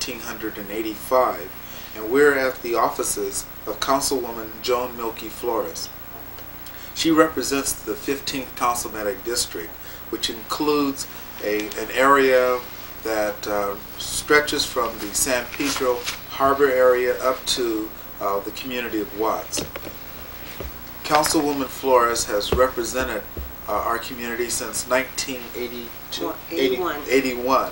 1985, and we're at the offices of Councilwoman Joan Milke Flores. She represents the 15th Councilmanic District, which includes an area that stretches from the San Pedro Harbor area up to the community of Watts. Councilwoman Flores has represented our community since 1981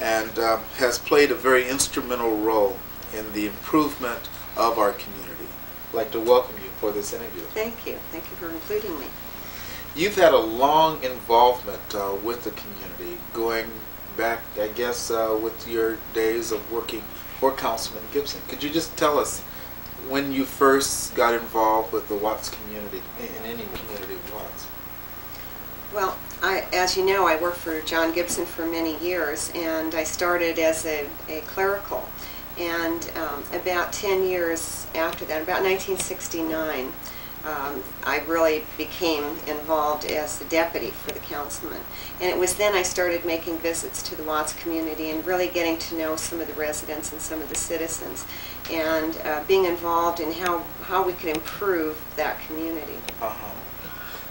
and has played a very instrumental role in the improvement of our community. I'd like to welcome you for this interview. Thank you. Thank you for including me. You've had a long involvement with the community, going back, I guess, with your days of working for Councilman Gibson. Could you just tell us when you first got involved with the Watts community, in any community of Watts? Well, as you know, I worked for John Gibson for many years, and I started as a clerical. And about 10 years after that, about 1969, I really became involved as the deputy for the councilman. And it was then I started making visits to the Watts community and really getting to know some of the residents and some of the citizens, and being involved in how we could improve that community.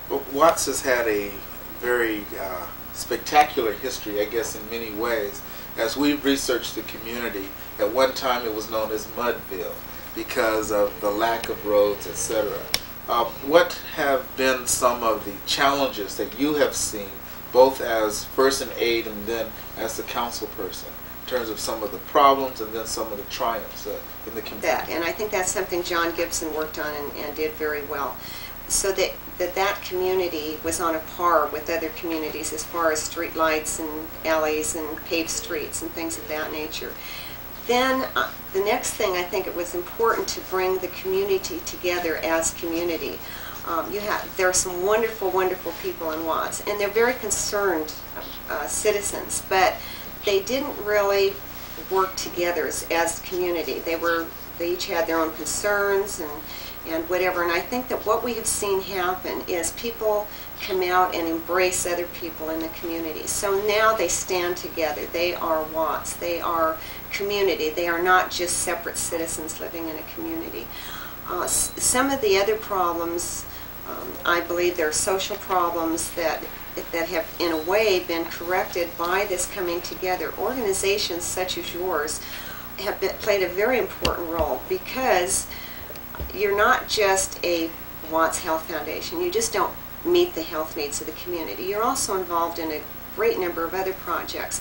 Well, Watts has had a very spectacular history, I guess, in many ways. As we've researched the community, at one time it was known as Mudville because of the lack of roads, etc. What have been some of the challenges that you have seen, both as first in aid and then as the council person, in terms of some of the problems and then some of the triumphs in the community? And I think that's something John Gibson worked on and did very well. So that community was on a par with other communities as far as street lights and alleys and paved streets and things of that nature. Then the next thing, I think it was important to bring the community together as community. There are some wonderful, wonderful people in Watts, and they're very concerned citizens, but they didn't really work together as community. They each had their own concerns and whatever, and I think that what we have seen happen is people come out and embrace other people in the community. So now they stand together. They are Watts. They are community. They are not just separate citizens living in a community. Some of the other problems, I believe there are social problems that have in a way been corrected by this coming together. Organizations such as yours have played a very important role, because you're not just a Watts Health Foundation. You just don't meet the health needs of the community. You're also involved in a great number of other projects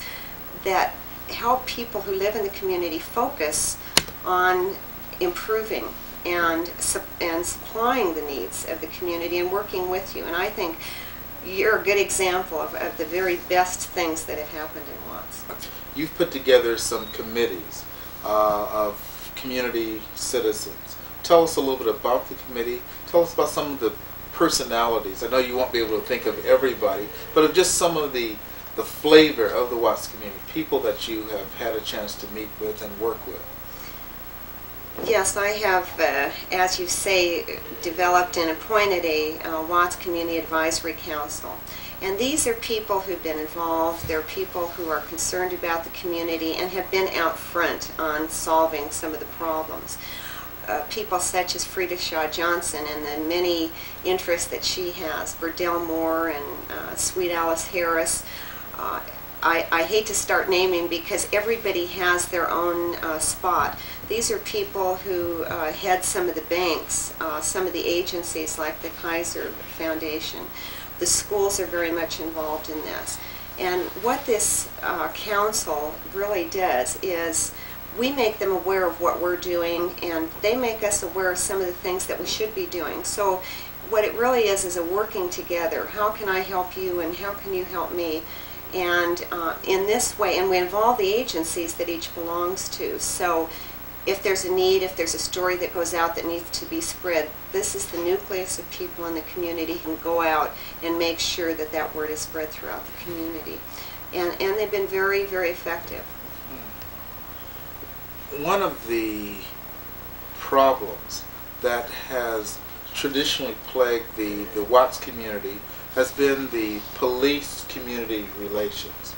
that help people who live in the community focus on improving and supplying the needs of the community and working with you. And I think you're a good example of the very best things that have happened in Watts. You've put together some committees of community citizens. Tell us a little bit about the committee. Tell us about some of the personalities. I know you won't be able to think of everybody, but of just some of the flavor of the Watts community, people that you have had a chance to meet with and work with. Yes, I have, as you say, developed and appointed a Watts Community Advisory Council. And these are people who've been involved. They're people who are concerned about the community and have been out front on solving some of the problems. People such as Frida Shaw Johnson and the many interests that she has, Burdell Moore and Sweet Alice Harris. I hate to start naming because everybody has their own spot. These are people who head some of the banks, some of the agencies like the Kaiser Foundation. The schools are very much involved in this. And what this council really does is we make them aware of what we're doing, and they make us aware of some of the things that we should be doing. So what it really is a working together. How can I help you and how can you help me? And in this way, and we involve the agencies that each belongs to. So if there's a need, if there's a story that goes out that needs to be spread, this is the nucleus of people in the community who can go out and make sure that that word is spread throughout the community. And they've been very, very effective. One of the problems that has traditionally plagued the Watts community has been the police-community relations.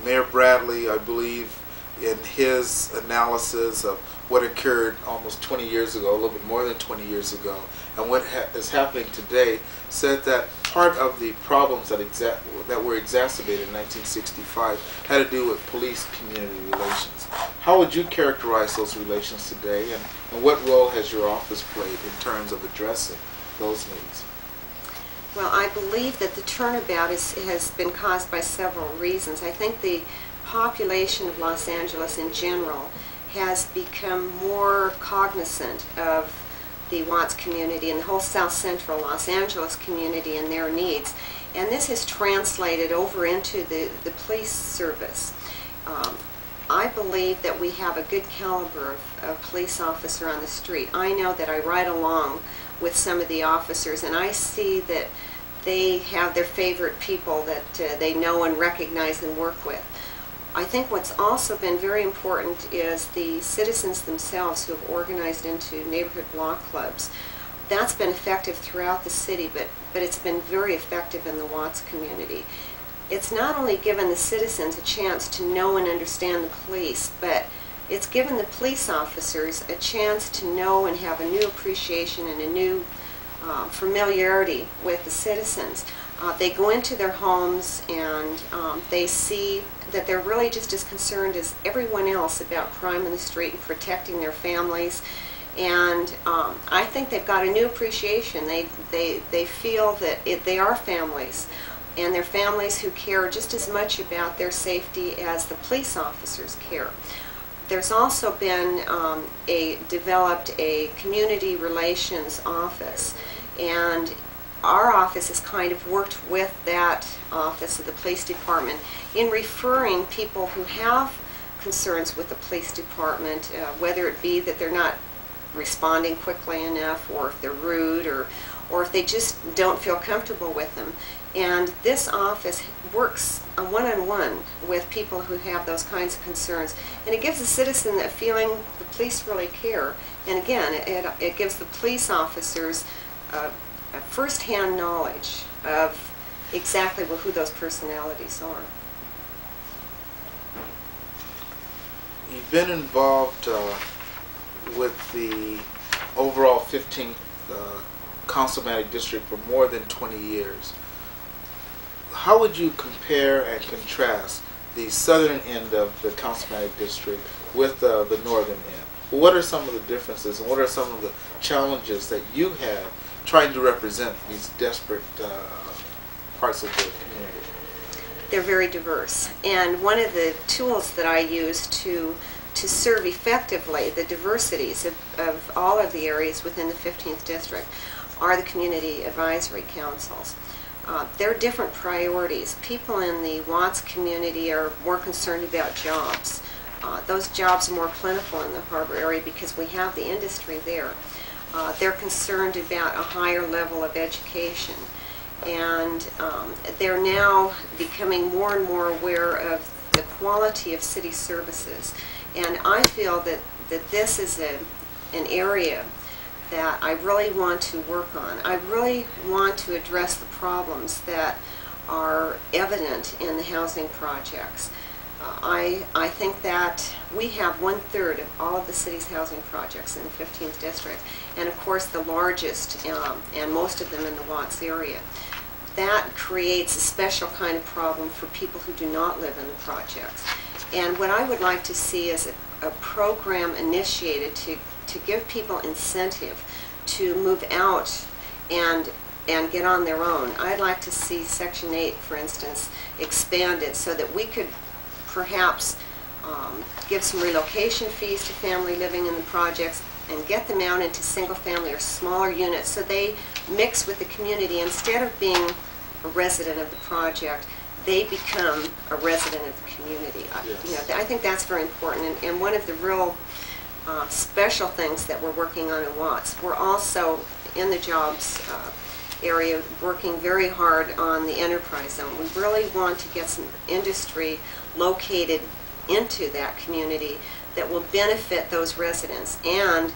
Mayor Bradley, I believe, in his analysis of what occurred almost 20 years ago, a little bit more than 20 years ago, and what is happening today, said that part of the problems that were exacerbated in 1965 had to do with police-community relations. How would you characterize those relations today, and what role has your office played in terms of addressing those needs? Well, I believe that the turnabout has been caused by several reasons. I think the population of Los Angeles in general has become more cognizant of the Watts community and the whole South Central Los Angeles community and their needs. And this has translated over into the police service. I believe that we have a good caliber of police officer on the street. I know that I ride along with some of the officers, and I see that they have their favorite people that they know and recognize and work with. I think what's also been very important is the citizens themselves who have organized into neighborhood block clubs. That's been effective throughout the city, but it's been very effective in the Watts community. It's not only given the citizens a chance to know and understand the police, but it's given the police officers a chance to know and have a new appreciation and a new familiarity with the citizens. They go into their homes and they see that they're really just as concerned as everyone else about crime in the street and protecting their families. And I think they've got a new appreciation. They feel that they are families, and they're families who care just as much about their safety as the police officers care. There's also been developed a community relations office, and our office has kind of worked with that office of the police department in referring people who have concerns with the police department, whether it be that they're not responding quickly enough, or if they're rude, or if they just don't feel comfortable with them. And this office works one-on-one with people who have those kinds of concerns. And it gives the citizen a feeling the police really care. And again, it gives the police officers a first-hand knowledge of exactly who those personalities are. You've been involved with the overall 15th Councilmatic District for more than 20 years. How would you compare and contrast the southern end of the Councilmatic District with the northern end? What are some of the differences, and what are some of the challenges that you have trying to represent these disparate parts of the community? They're very diverse, and one of the tools that I use to serve effectively the diversities of all of the areas within the 15th District are the community advisory councils. There are different priorities. People in the Watts community are more concerned about jobs. Those jobs are more plentiful in the harbor area because we have the industry there. They're concerned about a higher level of education, and they're now becoming more and more aware of the quality of city services. And I feel that this is an area that I really want to work on. I really want to address the problems that are evident in the housing projects. I think that we have 1/3 of all of the city's housing projects in the 15th District, and of course the largest, and most of them in the Watts area. That creates a special kind of problem for people who do not live in the projects. And what I would like to see is a program initiated to give people incentive to move out and get on their own. I'd like to see Section 8, for instance, expanded so that we could perhaps give some relocation fees to family living in the projects and get them out into single-family or smaller units so they mix with the community. Instead of being a resident of the project, they become a resident of the community. Yes. I think that's very important, and one of the real special things that we're working on in Watts. We're also in the jobs area working very hard on the enterprise zone. We really want to get some industry located into that community that will benefit those residents and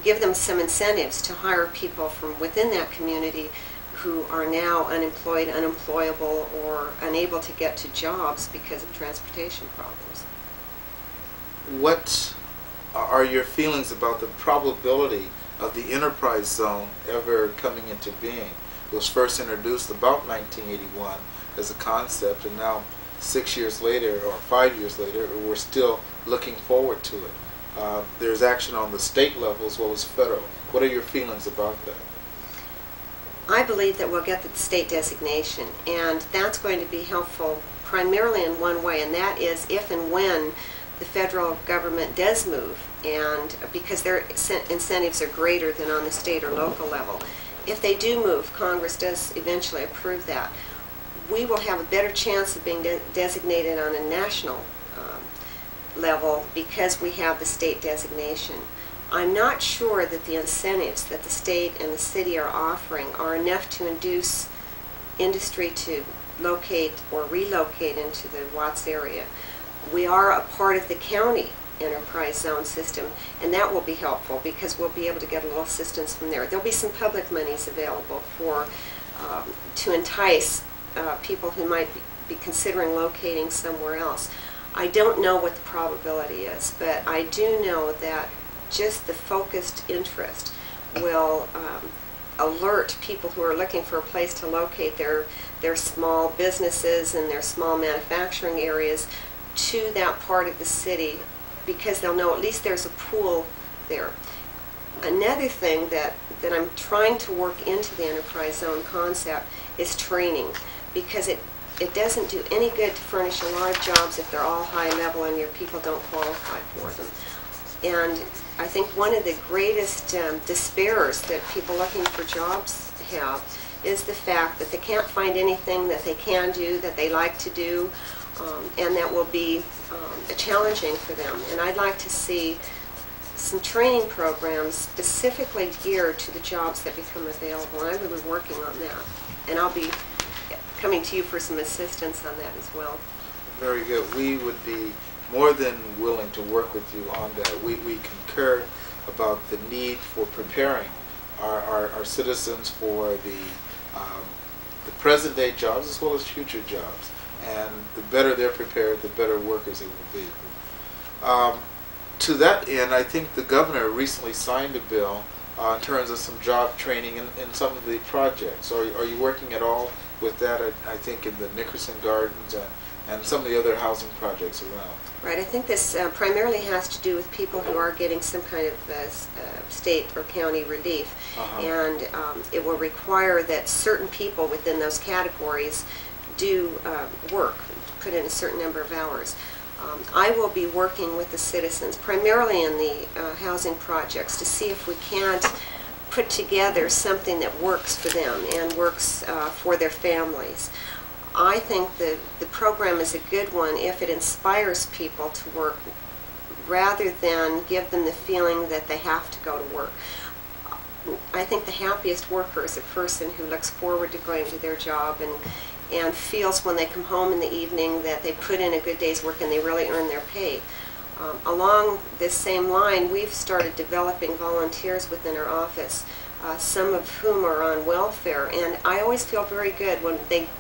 give them some incentives to hire people from within that community who are now unemployed, unemployable, or unable to get to jobs because of transportation problems. what are your feelings about the probability of the enterprise zone ever coming into being? It was first introduced about 1981 as a concept, and now 6 years later or 5 years later, we're still looking forward to it. There's action on the state level as well as federal. What are your feelings about that? I believe that we'll get the state designation, and that's going to be helpful primarily in one way, and that is if and when the federal government does move, and because their incentives are greater than on the state or local level. If they do move, Congress does eventually approve that, we will have a better chance of being designated on a national level because we have the state designation. I'm not sure that the incentives that the state and the city are offering are enough to induce industry to locate or relocate into the Watts area. We are a part of the county enterprise zone system, and that will be helpful because we'll be able to get a little assistance from there. There'll be some public monies available for to entice people who might be considering locating somewhere else. I don't know what the probability is, but I do know that just the focused interest will alert people who are looking for a place to locate their small businesses and their small manufacturing areas to that part of the city, because they'll know at least there's a pool there. Another thing that I'm trying to work into the enterprise zone concept is training, because it doesn't do any good to furnish a lot of jobs if they're all high level and your people don't qualify for them. And I think one of the greatest despairs that people looking for jobs have is the fact that they can't find anything that they can do, that they like to do, and that will be challenging for them. And I'd like to see some training programs specifically geared to the jobs that become available. And I'm really working on that. And I'll be coming to you for some assistance on that as well. Very good. We would be more than willing to work with you on that. We concur about the need for preparing our citizens for the present day jobs as well as future jobs. And the better they're prepared, the better workers they will be. To that end, I think the governor recently signed a bill in terms of some job training in some of the projects. Are you working at all with that? I think in the Nickerson Gardens and some of the other housing projects around. Right. I think this primarily has to do with people who are getting some kind of state or county relief. And it will require that certain people within those categories do work, put in a certain number of hours. I will be working with the citizens, primarily in the housing projects, to see if we can't put together something that works for them and works for their families. I think the program is a good one if it inspires people to work rather than give them the feeling that they have to go to work. I think the happiest worker is a person who looks forward to going to their job and feels when they come home in the evening that they put in a good day's work and they really earn their pay. Along this same line, we've started developing volunteers within our office, some of whom are on welfare, and I always feel very good when they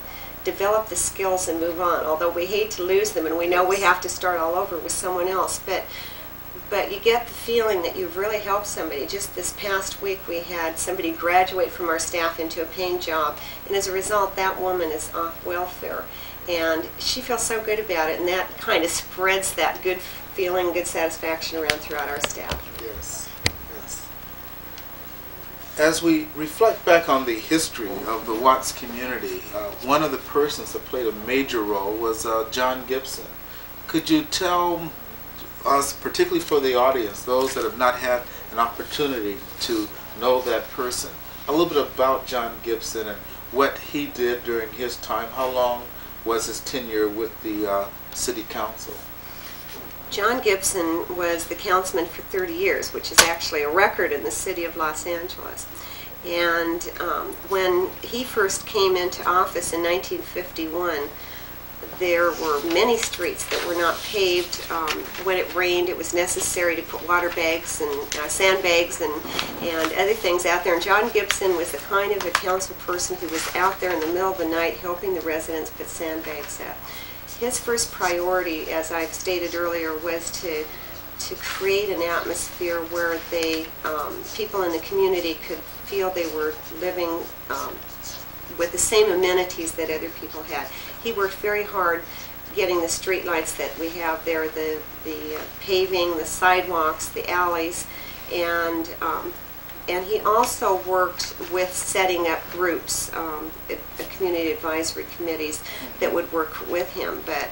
develop the skills and move on, although we hate to lose them and we know we have to start all over with someone else. But you get the feeling that you've really helped somebody. Just this past week we had somebody graduate from our staff into a paying job, and as a result that woman is off welfare. And she feels so good about it, and that kind of spreads that good feeling, good satisfaction around throughout our staff. Yes, yes. As we reflect back on the history of the Watts community, one of the persons that played a major role was John Gibson. Could you tell us, particularly for the audience, those that have not had an opportunity to know that person, a little bit about John Gibson and what he did during his time? How long was his tenure with the city council? John Gibson was the councilman for 30 years, which is actually a record in the city of Los Angeles. And when he first came into office in 1951, there were many streets that were not paved. When it rained, it was necessary to put water bags and sandbags and other things out there. And John Gibson was the kind of a council person who was out there in the middle of the night helping the residents put sandbags up. His first priority, as I've stated earlier, was to to create an atmosphere where they, people in the community could feel they were living with the same amenities that other people had. He worked very hard getting the street lights that we have there, the paving, the sidewalks, the alleys, and he also worked with setting up groups, community advisory committees that would work with him. But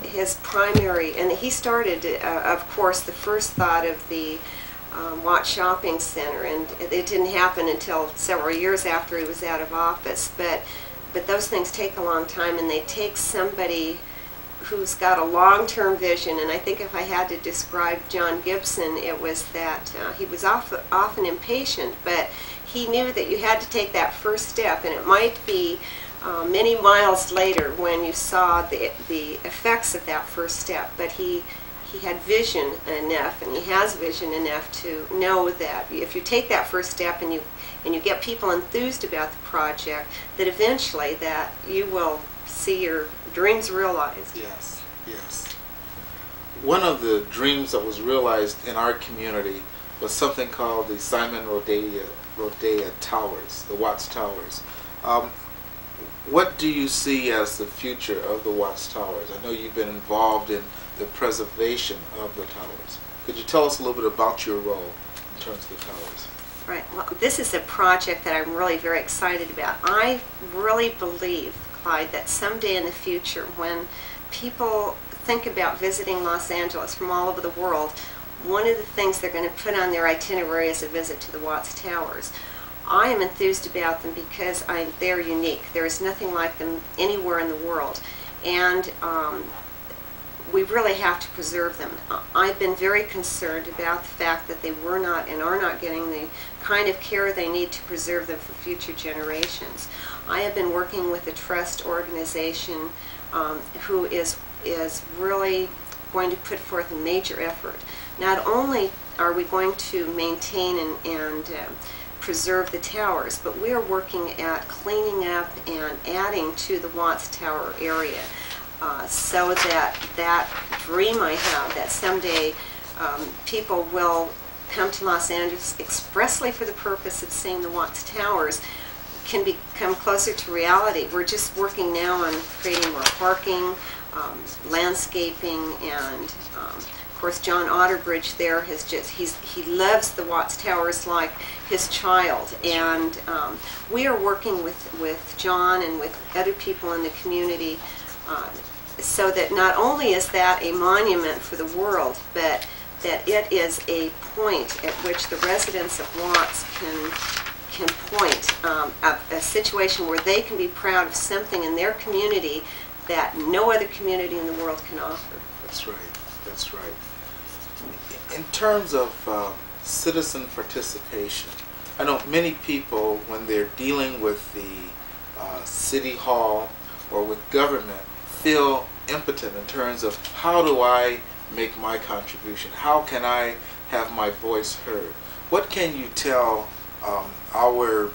his primary, and he started, of course, the first thought of the Watts Shopping Center, and it didn't happen until several years after he was out of office. But those things take a long time, and they take somebody who's got a long-term vision. And I think if I had to describe John Gibson, it was that he was often impatient, but he knew that you had to take that first step, and it might be many miles later when you saw the effects of that first step. But he had vision enough, and he has vision enough to know that if you take that first step and you get people enthused about the project, that eventually that you will see your dreams realized. Yes, yes. One of the dreams that was realized in our community was something called the Simon Rodea Towers, the Watts Towers. What do you see as the future of the Watts Towers? I know you've been involved in the preservation of the towers. Could you tell us a little bit about your role in terms of the towers? Right. Well, this is a project that I'm really very excited about. I really believe, Clyde, that someday in the future, when people think about visiting Los Angeles from all over the world, one of the things they're going to put on their itinerary is a visit to the Watts Towers. I am enthused about them because they're unique. There is nothing like them anywhere in the world, and we really have to preserve them. I've been very concerned about the fact that they were not and are not getting the kind of care they need to preserve them for future generations. I have been working with a trust organization who is really going to put forth a major effort. Not only are we going to maintain and preserve the towers, but we are working at cleaning up and adding to the Watts Tower area, so that dream I have that someday people will come to Los Angeles expressly for the purpose of seeing the Watts Towers can become closer to reality. We're just working now on creating more parking, landscaping, and of course John Otterbridge there he loves the Watts Towers like his child, and we are working with John and with other people in the community so that not only is that a monument for the world, but that it is a point at which the residents of Watts can point a situation where they can be proud of something in their community that no other community in the world can offer. That's right. That's right. In terms of citizen participation, I know many people, when they're dealing with the city hall or with government, feel impotent in terms of how do I make my contribution? How can I have my voice heard? What can you tell our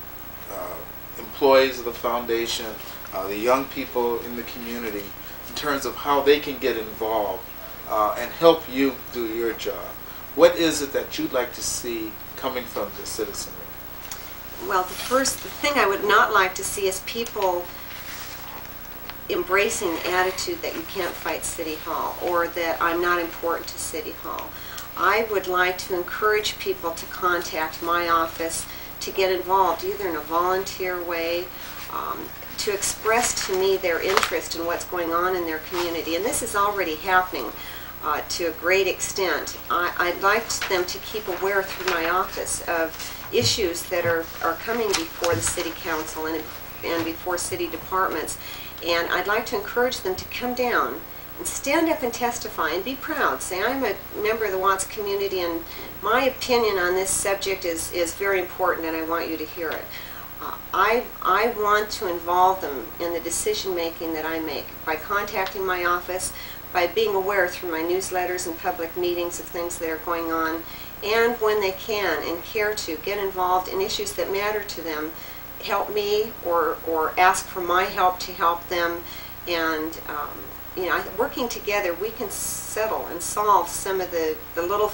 employees of the foundation, the young people in the community, in terms of how they can get involved and help you do your job? What is it that you'd like to see coming from the citizenry? Well, the thing I would not like to see is people embracing the attitude that you can't fight City Hall or that I'm not important to City Hall. I would like to encourage people to contact my office to get involved, either in a volunteer way, to express to me their interest in what's going on in their community. And this is already happening to a great extent. I'd like them to keep aware through my office of issues that are coming before the City Council and before city departments. And I'd like to encourage them to come down and stand up and testify and be proud. Say, I'm a member of the Watts community and my opinion on this subject is very important and I want you to hear it. I want to involve them in the decision making that I make by contacting my office, by being aware through my newsletters and public meetings of things that are going on, and when they can and care to get involved in issues that matter to them, help me or ask for my help to help them, and working together, we can settle and solve some of the little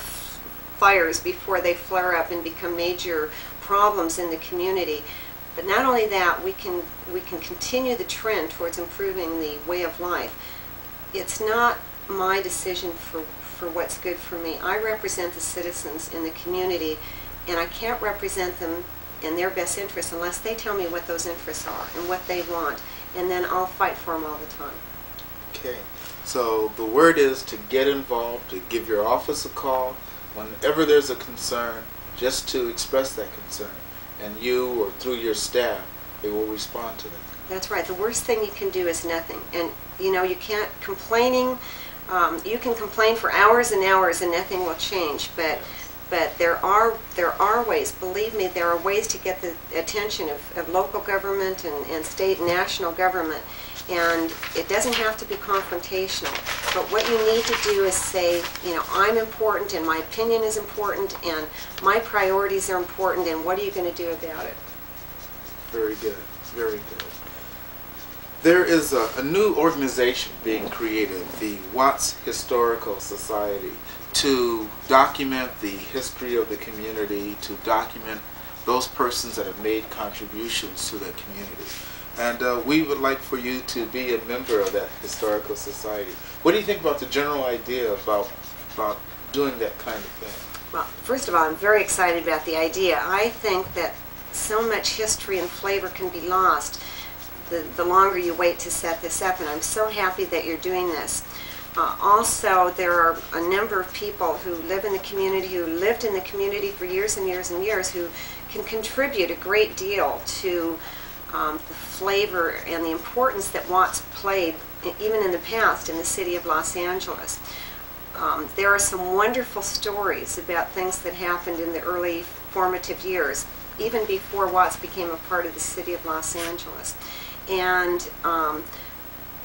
fires before they flare up and become major problems in the community. But not only that, we can continue the trend towards improving the way of life. It's not my decision for what's good for me. I represent the citizens in the community, and I can't represent them in their best interests unless they tell me what those interests are and what they want, and then I'll fight for them all the time. Okay, so the word is to get involved, to give your office a call whenever there's a concern, just to express that concern, and you or through your staff, they will respond to that. That's right. The worst thing you can do is nothing. And you can't complaining. You can complain for hours and hours and nothing will change. But there are ways. Believe me, there are ways to get the attention of local government and state and national government. And it doesn't have to be confrontational. But what you need to do is say, I'm important and my opinion is important and my priorities are important, and what are you going to do about it? Very good. Very good. There is a new organization being created, the Watts Historical Society, to document the history of the community, to document those persons that have made contributions to the community. And we would like for you to be a member of that historical society. What do you think about the general idea about doing that kind of thing? Well, first of all, I'm very excited about the idea. I think that so much history and flavor can be lost the longer you wait to set this up, and I'm so happy that you're doing this. Also, there are a number of people who live in the community, who lived in the community for years and years and years, who can contribute a great deal to the flavor and the importance that Watts played, even in the past, in the city of Los Angeles. There are some wonderful stories about things that happened in the early formative years, even before Watts became a part of the city of Los Angeles. And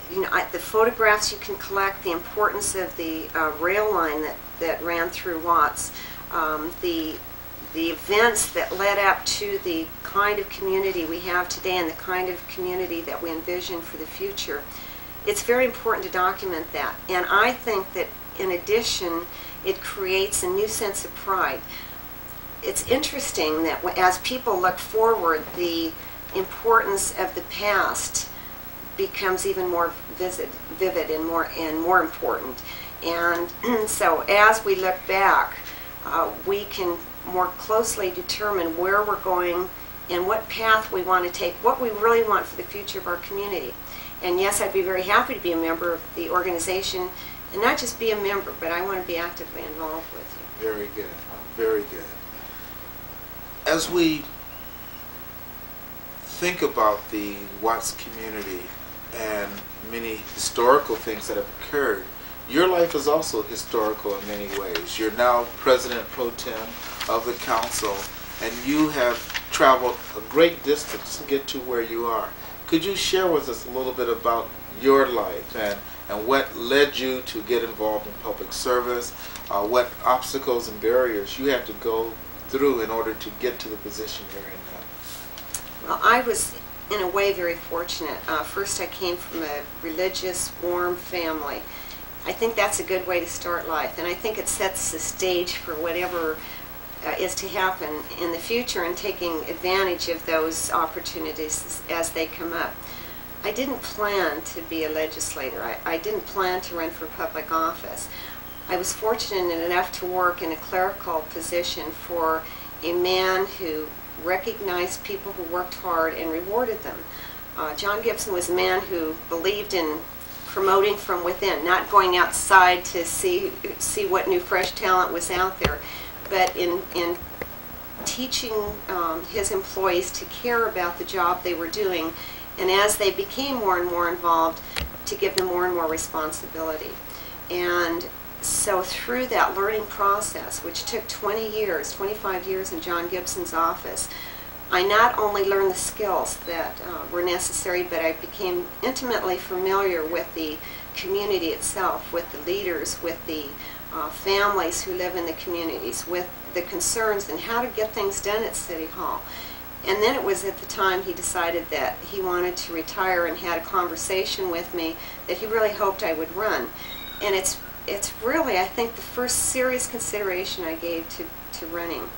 the photographs you can collect, the importance of the rail line that ran through Watts, the events that led up to the kind of community we have today and the kind of community that we envision for the future. It's very important to document that. And I think that in addition, it creates a new sense of pride. It's interesting that as people look forward, the importance of the past becomes even more vivid and more important. And so as we look back, we can more closely determine where we're going and what path we want to take, what we really want for the future of our community. And yes, I'd be very happy to be a member of the organization, and not just be a member, but I want to be actively involved with you. Very good, very good. As we think about the Watts community and many historical things that have occurred, your life is also historical in many ways. You're now President Pro Tem of the Council, and you have traveled a great distance to get to where you are. Could you share with us a little bit about your life and what led you to get involved in public service, what obstacles and barriers you had to go through in order to get to the position you're in now? Well, I was in a way very fortunate. First, I came from a religious, warm family. I think that's a good way to start life, and I think it sets the stage for whatever is to happen in the future and taking advantage of those opportunities as they come up. I didn't plan to be a legislator. I didn't plan to run for public office. I was fortunate enough to work in a clerical position for a man who recognized people who worked hard and rewarded them. John Gibson was a man who believed in promoting from within, not going outside to see what new fresh talent was out there, but in teaching his employees to care about the job they were doing, and as they became more and more involved, to give them more and more responsibility. And so through that learning process, which took 25 years in John Gibson's office, I not only learned the skills that were necessary, but I became intimately familiar with the community itself, with the leaders, with the families who live in the communities, with the concerns and how to get things done at City Hall. And then it was at the time he decided that he wanted to retire and had a conversation with me that he really hoped I would run. And it's really, I think, the first serious consideration I gave to running.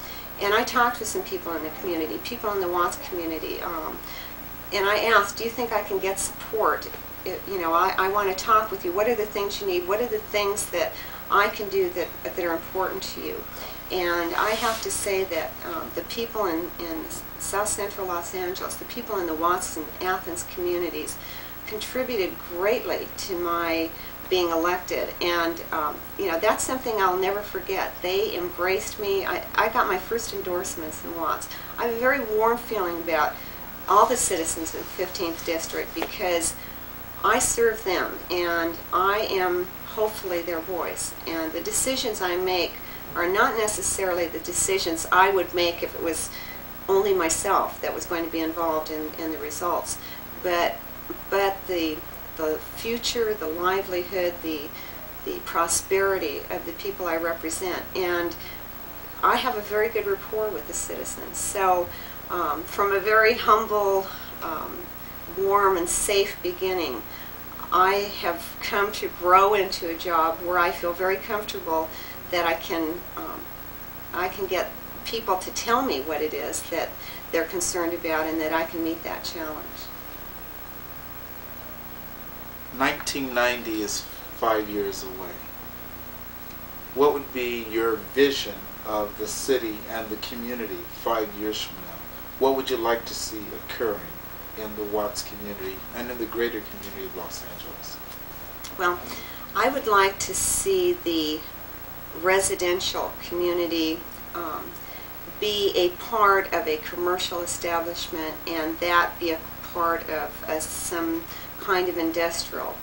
And I talked with some people in the community, people in the Watts community, and I asked, do you think I can get support? I want to talk with you. What are the things you need? What are the things that I can do that are important to you? And I have to say that the people in South Central Los Angeles, the people in the Watts and Athens communities, contributed greatly to my being elected, and that's something I'll never forget. They embraced me. I got my first endorsements in Watts. I have a very warm feeling about all the citizens of the 15th District because I serve them, and I am hopefully their voice. And the decisions I make are not necessarily the decisions I would make if it was only myself that was going to be involved in the results, but the future, the livelihood, the prosperity of the people I represent. And I have a very good rapport with the citizens. So from a very humble, warm and safe beginning, I have come to grow into a job where I feel very comfortable that I can get people to tell me what it is that they're concerned about and that I can meet that challenge. 1990 is 5 years away. What would be your vision of the city and the community 5 years from now? What would you like to see occurring in the Watts community and in the greater community of Los Angeles? Well, I would like to see the residential community be a part of a commercial establishment, and that be a part of some kind of industrial.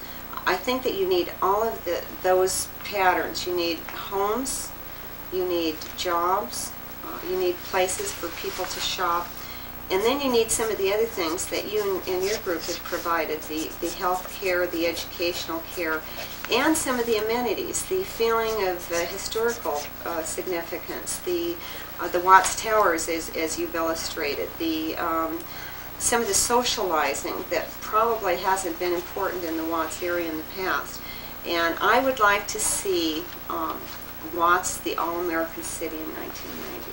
I think that you need all of those patterns. You need homes, you need jobs, you need places for people to shop, and then you need some of the other things that you and your group have provided, the health care, the educational care, and some of the amenities, the feeling of historical significance, the Watts Towers as you've illustrated, some of the socializing that probably hasn't been important in the Watts area in the past. And I would like to see Watts the all-American city in 1990.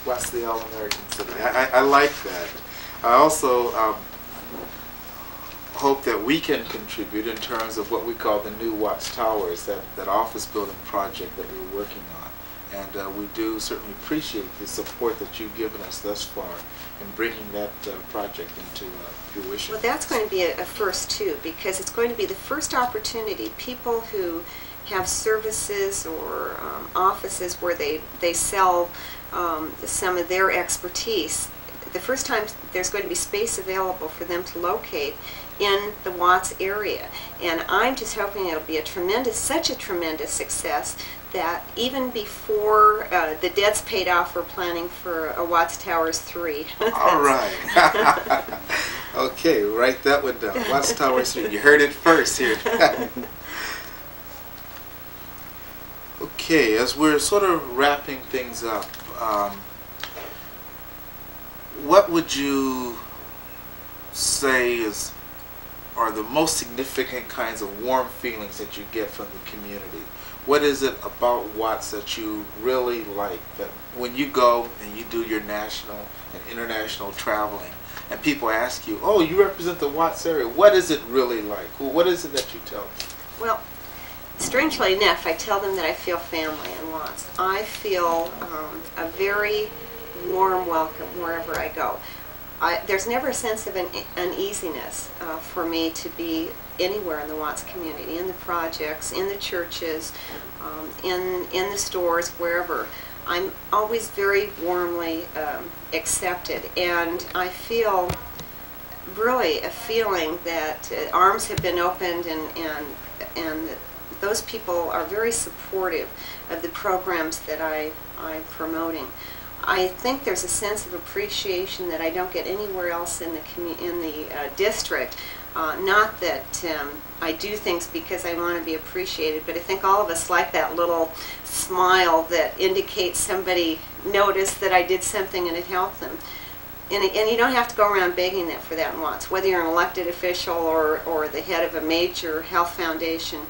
Watts the all-American city. I like that. I also hope that we can contribute in terms of what we call the new Watts Towers, that office building project that we're working on. And we do certainly appreciate the support that you've given us thus far in bringing that project into fruition. Well, that's going to be a first too, because it's going to be the first opportunity people who have services or offices where they sell some of their expertise. The first time there's going to be space available for them to locate in the Watts area. And I'm just hoping it'll be such a tremendous success that even before the debt's paid off, we're planning for a Watts Towers 3. All right. Okay, write that one down. Watts Towers 3. You heard it first here. Okay, as we're sort of wrapping things up, what would you say are the most significant kinds of warm feelings that you get from the community? What is it about Watts that you really like, that when you go and you do your national and international traveling and people ask you, oh, you represent the Watts area, what is it really like? Well, what is it that you tell them? Well, strangely enough, I tell them that I feel family in Watts. I feel a very warm welcome wherever I go. There's never a sense of uneasiness for me to be anywhere in the Watts community, in the projects, in the churches, in the stores, wherever. I'm always very warmly accepted, and I feel really a feeling that arms have been opened, and those people are very supportive of the programs that I'm promoting. I think there's a sense of appreciation that I don't get anywhere else in the district. Not that I do things because I want to be appreciated, but I think all of us like that little smile that indicates somebody noticed that I did something and it helped them. and you don't have to go around begging that for that in Watts, whether you're an elected official or the head of a major health foundation.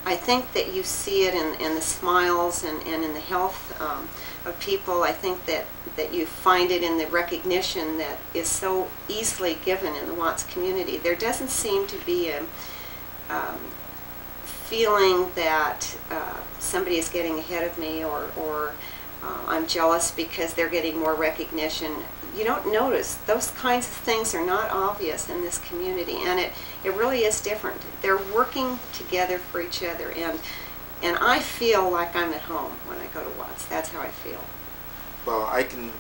I think that you see it in the smiles and in the health of people. I think that you find it in the recognition that is so easily given in the Watts community. There doesn't seem to be a feeling that somebody is getting ahead of me or I'm jealous because they're getting more recognition. You don't notice. Those kinds of things are not obvious in this community, and it really is different. They're working together for each other, and I feel like I'm at home when I go to Watts. That's how I feel. Well, I can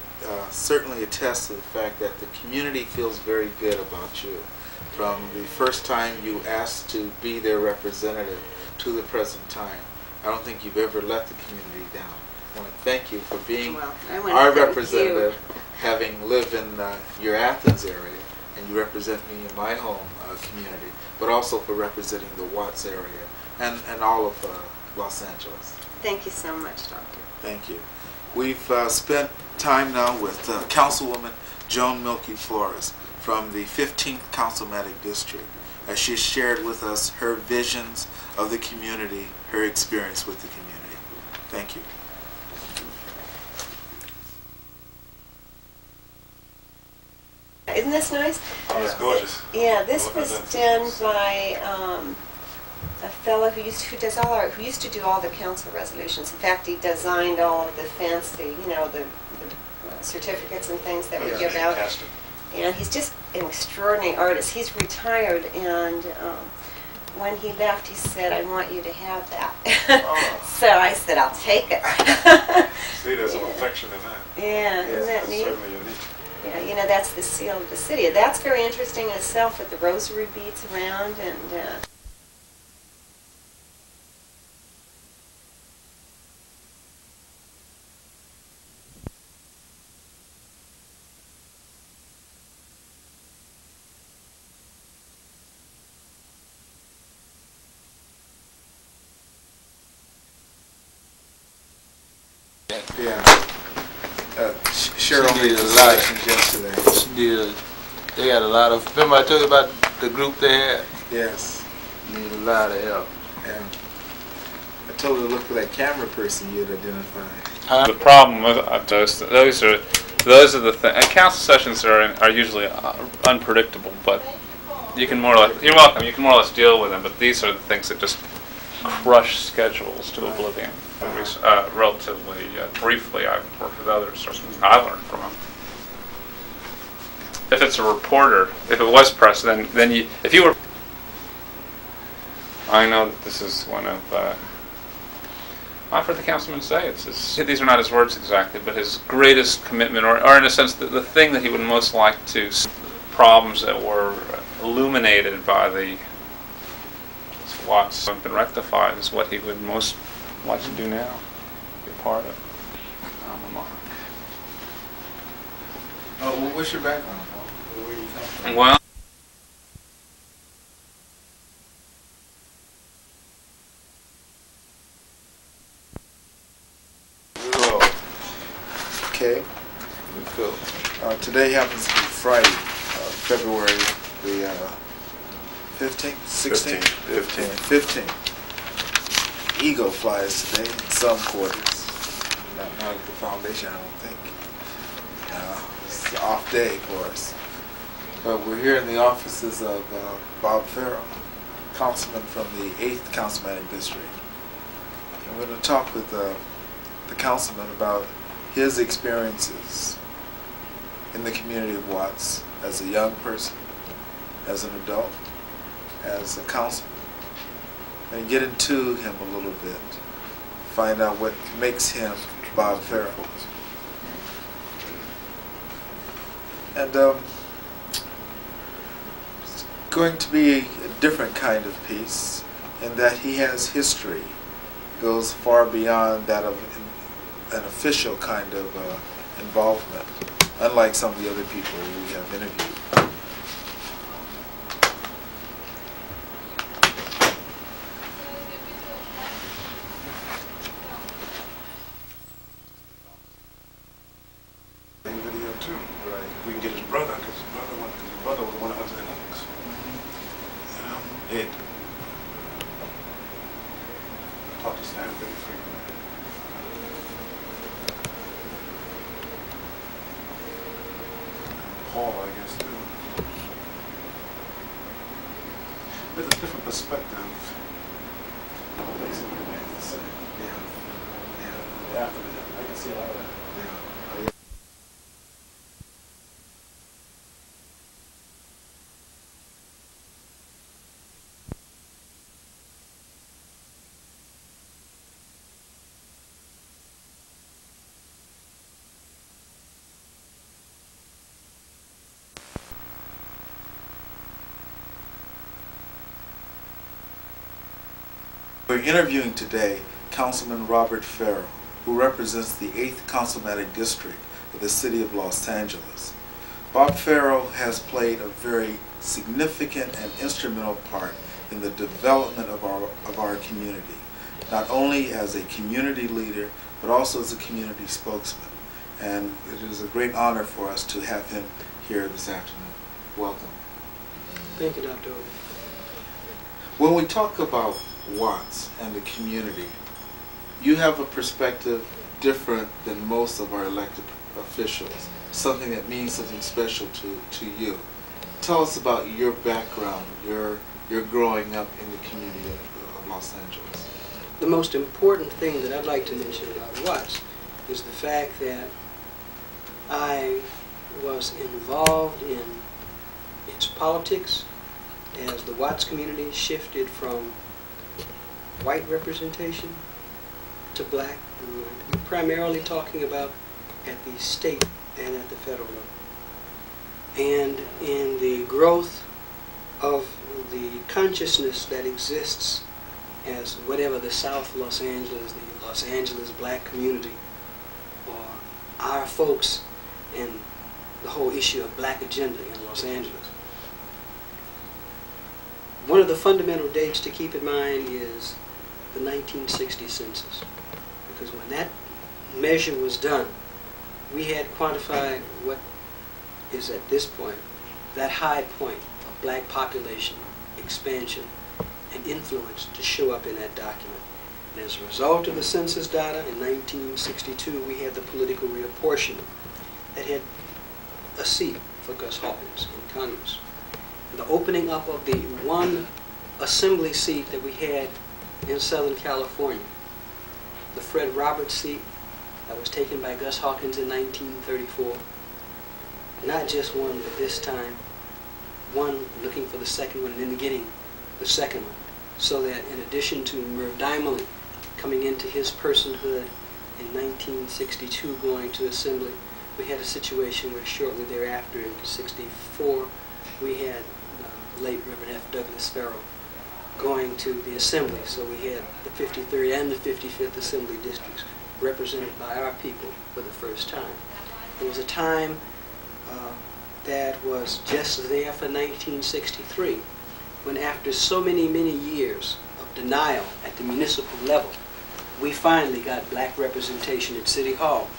certainly attest to the fact that the community feels very good about you. From the first time you asked to be their representative to the present time, I don't think you've ever let the community down. I want to thank you for being our representative, having lived in your Athens area, and you represent me in my home community, but also for representing the Watts area and all of Los Angeles. Thank you so much, Doctor. Thank you. We've spent time now with Councilwoman Joan Milke Flores from the 15th Councilmatic District, as she shared with us her visions of the community, her experience with the community. Thank you. Isn't this nice? Oh, it's gorgeous. Yeah, this was done by a fellow who used to do all the council resolutions. In fact, he designed all of the fancy, the certificates and things that we give out. Fantastic. And he's just an extraordinary artist. He's retired, and when he left, he said, "I want you to have that." Oh. So I said, "I'll take it." See, there's some affection in that. Yeah, isn't that It's neat? certainly unique. Yeah, that's the seal of the city. That's very interesting in itself, with the rosary beads around and. Yeah. Cheryl made a lot yesterday. She did. They got a lot of. Remember I told you about the group they had? Yes. Need a lot of help. Yeah. I told her to look for that camera person you had identified. The problem with those are the things. Council sessions are usually unpredictable, but you can more or less. You're welcome. You can more or less deal with them, but these are the things that just crush schedules to oblivion. Relatively briefly, I've worked with others. I learned from them. If it's a reporter, if it was press, then if you were. I know that this is one of. I've heard the councilman say these are not his words exactly, but his greatest commitment, or in a sense, the thing that he would most like to see, problems that were illuminated by the Watts have been rectified, is what he would most like to do now, be part of. Oh, what's your background, Paul? Where you come from? Well. Okay. Cool. Today happens to be Friday, February the 15th, 16th? 15th. Eagle flies today in some quarters. Not at the foundation, I don't think. It's an off day for us. But we're here in the offices of Bob Farrell, councilman from the 8th Councilmatic District. And we're going to talk with the councilman about his experiences in the community of Watts as a young person, as an adult, as a councilman, and get into him a little bit, find out what makes him Bob Farrell. And it's going to be a different kind of piece in that he has history, goes far beyond that of an official kind of involvement, unlike some of the other people we have interviewed. Video too, right? we can get his brother, because his brother was the one that went to the Olympics. You know, Ed. I talked to Sam pretty frequently. Paul, I guess, too. With a different perspective. Basically, man, it's the same. Yeah. After the, I can see a lot of that. Yeah. We're interviewing today Councilman Robert Farrell, who represents the 8th Councilmanic District of the City of Los Angeles. Bob Farrell has played a very significant and instrumental part in the development of our community, not only as a community leader, but also as a community spokesman. And it is a great honor for us to have him here this afternoon. Welcome. Thank you, Dr. Owen. When we talk about Watts and the community, you have a perspective different than most of our elected officials, something that means something special to you. Tell us about your background, your growing up in the community of Los Angeles. The most important thing that I'd like to mention about Watts is the fact that I was involved in its politics as the Watts community shifted from white representation to black. We're primarily talking about at the state and at the federal level. And in the growth of the consciousness that exists as whatever the South Los Angeles, the Los Angeles black community, or our folks, and the whole issue of black agenda in Los Angeles. One of the fundamental dates to keep in mind is the 1960 census, because when that measure was done, we had quantified what is at this point that high point of black population expansion and influence to show up in that document. And as a result of the census data in 1962, we had the political reapportionment that had a seat for Gus Hawkins in Congress. And the opening up of the one assembly seat that we had in Southern California, the Fred Roberts seat that was taken by Gus Hawkins in 1934. Not just one, but this time, one looking for the second one, and in the getting the second one. So that in addition to Merv Dimerly coming into his personhood in 1962 going to assembly, we had a situation where shortly thereafter in 64, we had the late Reverend F. Douglas Farrell going to the assembly. So we had the 53rd and the 55th assembly districts represented by our people for the first time. It was a time that was just there for 1963, when after so many years of denial at the municipal level, we finally got black representation at City Hall.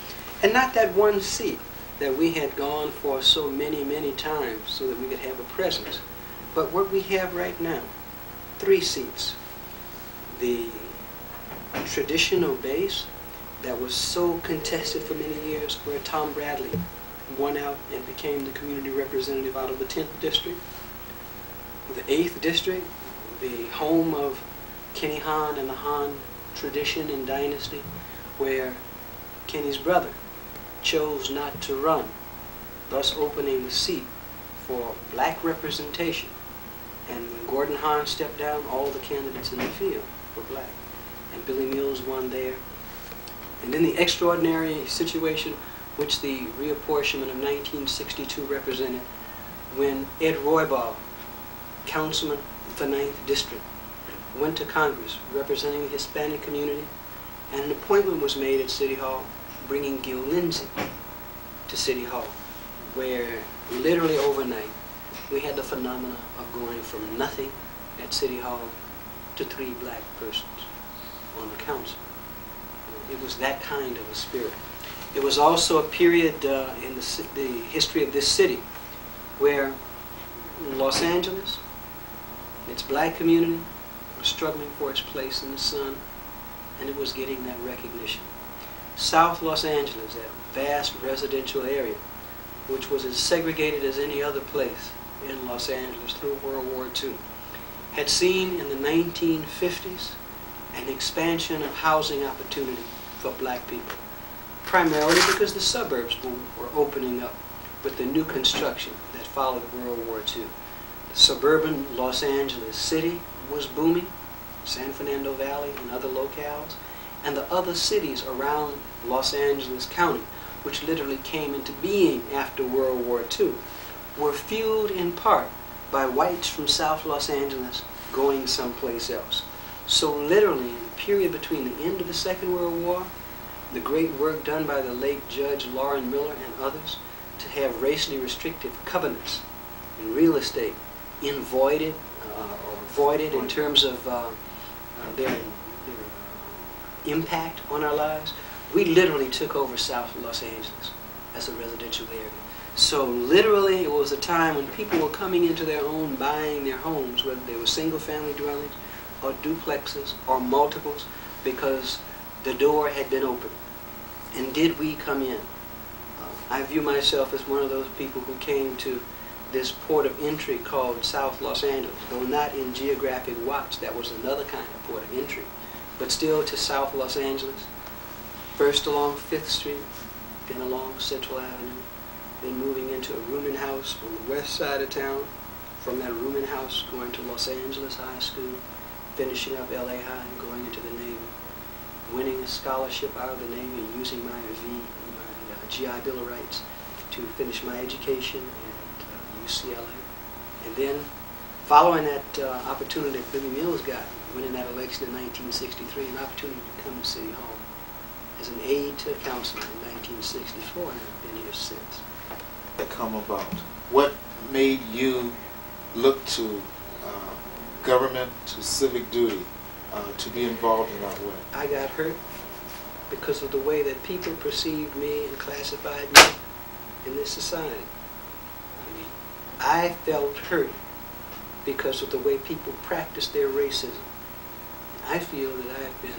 And not that one seat that we had gone for so many times so that we could have a presence, but what we have right now, 3 seats. The traditional base that was so contested for many years, where Tom Bradley won out and became the community representative out of the 10th district. The 8th district, the home of Kenny Hahn and the Hahn tradition and dynasty, where Kenny's brother chose not to run, thus opening the seat for black representation. And when Gordon Hahn stepped down, all the candidates in the field were black. And Billy Mills won there. And then the extraordinary situation which the reapportionment of 1962 represented, when Ed Roybal, councilman of the 9th district, went to Congress representing the Hispanic community, and an appointment was made at City Hall bringing Gil Lindsay to City Hall, where literally overnight we had the phenomena of going from nothing at City Hall to 3 black persons on the council. It was that kind of a spirit. It was also a period in the history of this city where Los Angeles, its black community, was struggling for its place in the sun, and it was getting that recognition. South Los Angeles, that vast residential area, which was as segregated as any other place in Los Angeles through World War II, had seen in the 1950s an expansion of housing opportunity for black people, primarily because the suburbs were opening up with the new construction that followed World War II. The suburban Los Angeles city was booming, San Fernando Valley and other locales, and the other cities around Los Angeles County, which literally came into being after World War II, were fueled in part by whites from South Los Angeles going someplace else. So literally, in the period between the end of the Second World War, the great work done by the late Judge Loren Miller and others to have racially restrictive covenants in real estate voided in terms of their impact on our lives, we literally took over South Los Angeles as a residential area. So literally it was a time when people were coming into their own, buying their homes, whether they were single-family dwellings or duplexes or multiples, because the door had been opened. And did we come in? I view myself as one of those people who came to this port of entry called South Los Angeles, though not in geographic watch. That was another kind of port of entry, but still to South Los Angeles. First along 5th Street, then along Central Avenue, then moving into a rooming house on the west side of town. From that rooming house, going to Los Angeles High School, finishing up LA High and going into the Navy, winning a scholarship out of the Navy and using my GI Bill of Rights to finish my education at UCLA. And then, following that opportunity that Billy Mills got, winning that election in 1963, an opportunity to come to City Hall as an aide to a councilman in 1964, and I've been here since. Come about? What made you look to government, to civic duty, to be involved in that way? I got hurt because of the way that people perceived me and classified me in this society. I felt hurt because of the way people practice their racism. I feel that I have been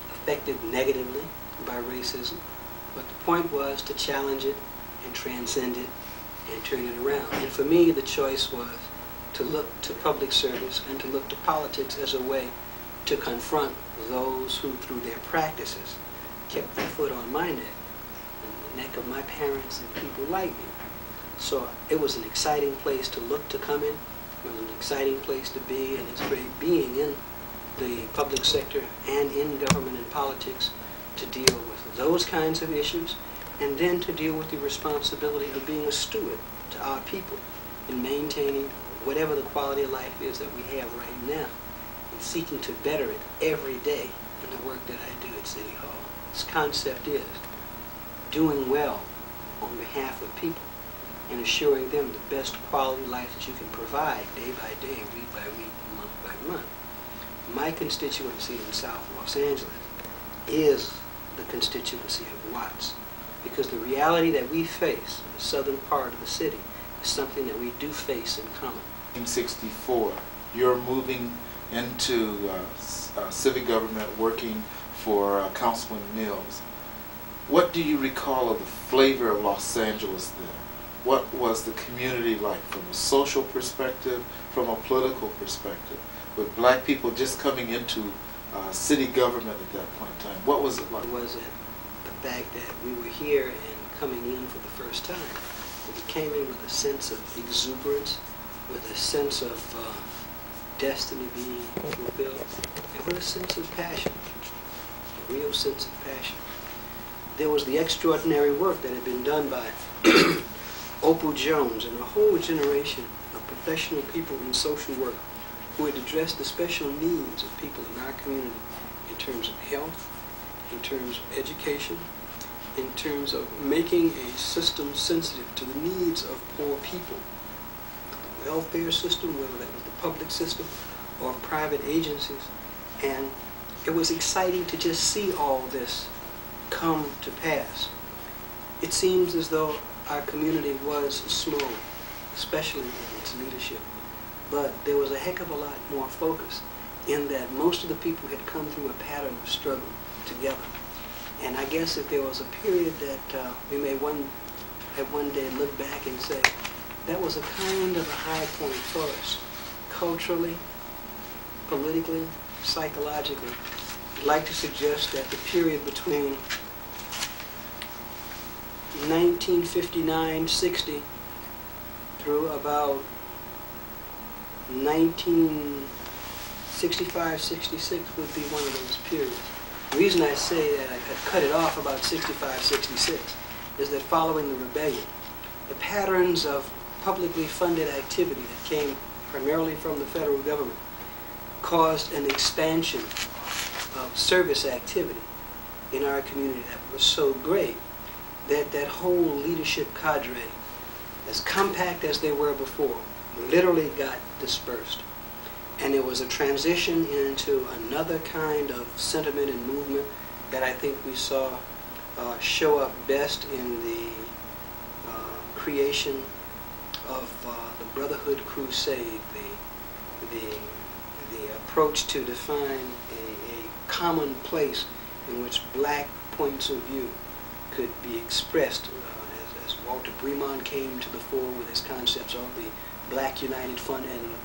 affected negatively by racism, but the point was to challenge it and transcend it and turn it around. And for me, the choice was to look to public service and to look to politics as a way to confront those who, through their practices, kept their foot on my neck and the neck of my parents and people like me. So it was an exciting place to look to come in. It was an exciting place to be, and it's great being in the public sector and in government and politics to deal with those kinds of issues, and then to deal with the responsibility of being a steward to our people in maintaining whatever the quality of life is that we have right now, and seeking to better it every day in the work that I do at City Hall. This concept is doing well on behalf of people and assuring them the best quality life that you can provide day by day, week by week, month by month. My constituency in South Los Angeles is the constituency of Watts, because the reality that we face in the southern part of the city is something that we do face in common. In 1964, you're moving into civic government, working for Councilman Mills. What do you recall of the flavor of Los Angeles then? What was the community like from a social perspective, from a political perspective, with black people just coming into city government at that point in time? What was it like? It was the fact that we were here and coming in for the first time. We came in with a sense of exuberance, with a sense of destiny being fulfilled, and with a sense of passion, a real sense of passion. There was the extraordinary work that had been done by Opal Jones and a whole generation of professional people in social work who had addressed the special needs of people in our community in terms of health, in terms of education, in terms of making a system sensitive to the needs of poor people. The welfare system, whether that was the public system or private agencies. And it was exciting to just see all this come to pass. it seems as though our community was small, especially in its leadership. But there was a heck of a lot more focus in that most of the people had come through a pattern of struggle together. And I guess if there was a period that we may one day look back and say, that was a kind of a high point for us, culturally, politically, psychologically. I'd like to suggest that the period between 1959-60 through about 1965-66 would be one of those periods. The reason I say that I cut it off about 65-66 is that following the rebellion, the patterns of publicly funded activity that came primarily from the federal government caused an expansion of service activity in our community that was so great that that whole leadership cadre, as compact as they were before, literally got dispersed. And it was a transition into another kind of sentiment and movement that I think we saw show up best in the creation of the Brotherhood Crusade, the approach to define a common place in which black points of view could be expressed as Walter Bremont came to the fore with his concepts of the Black United Front and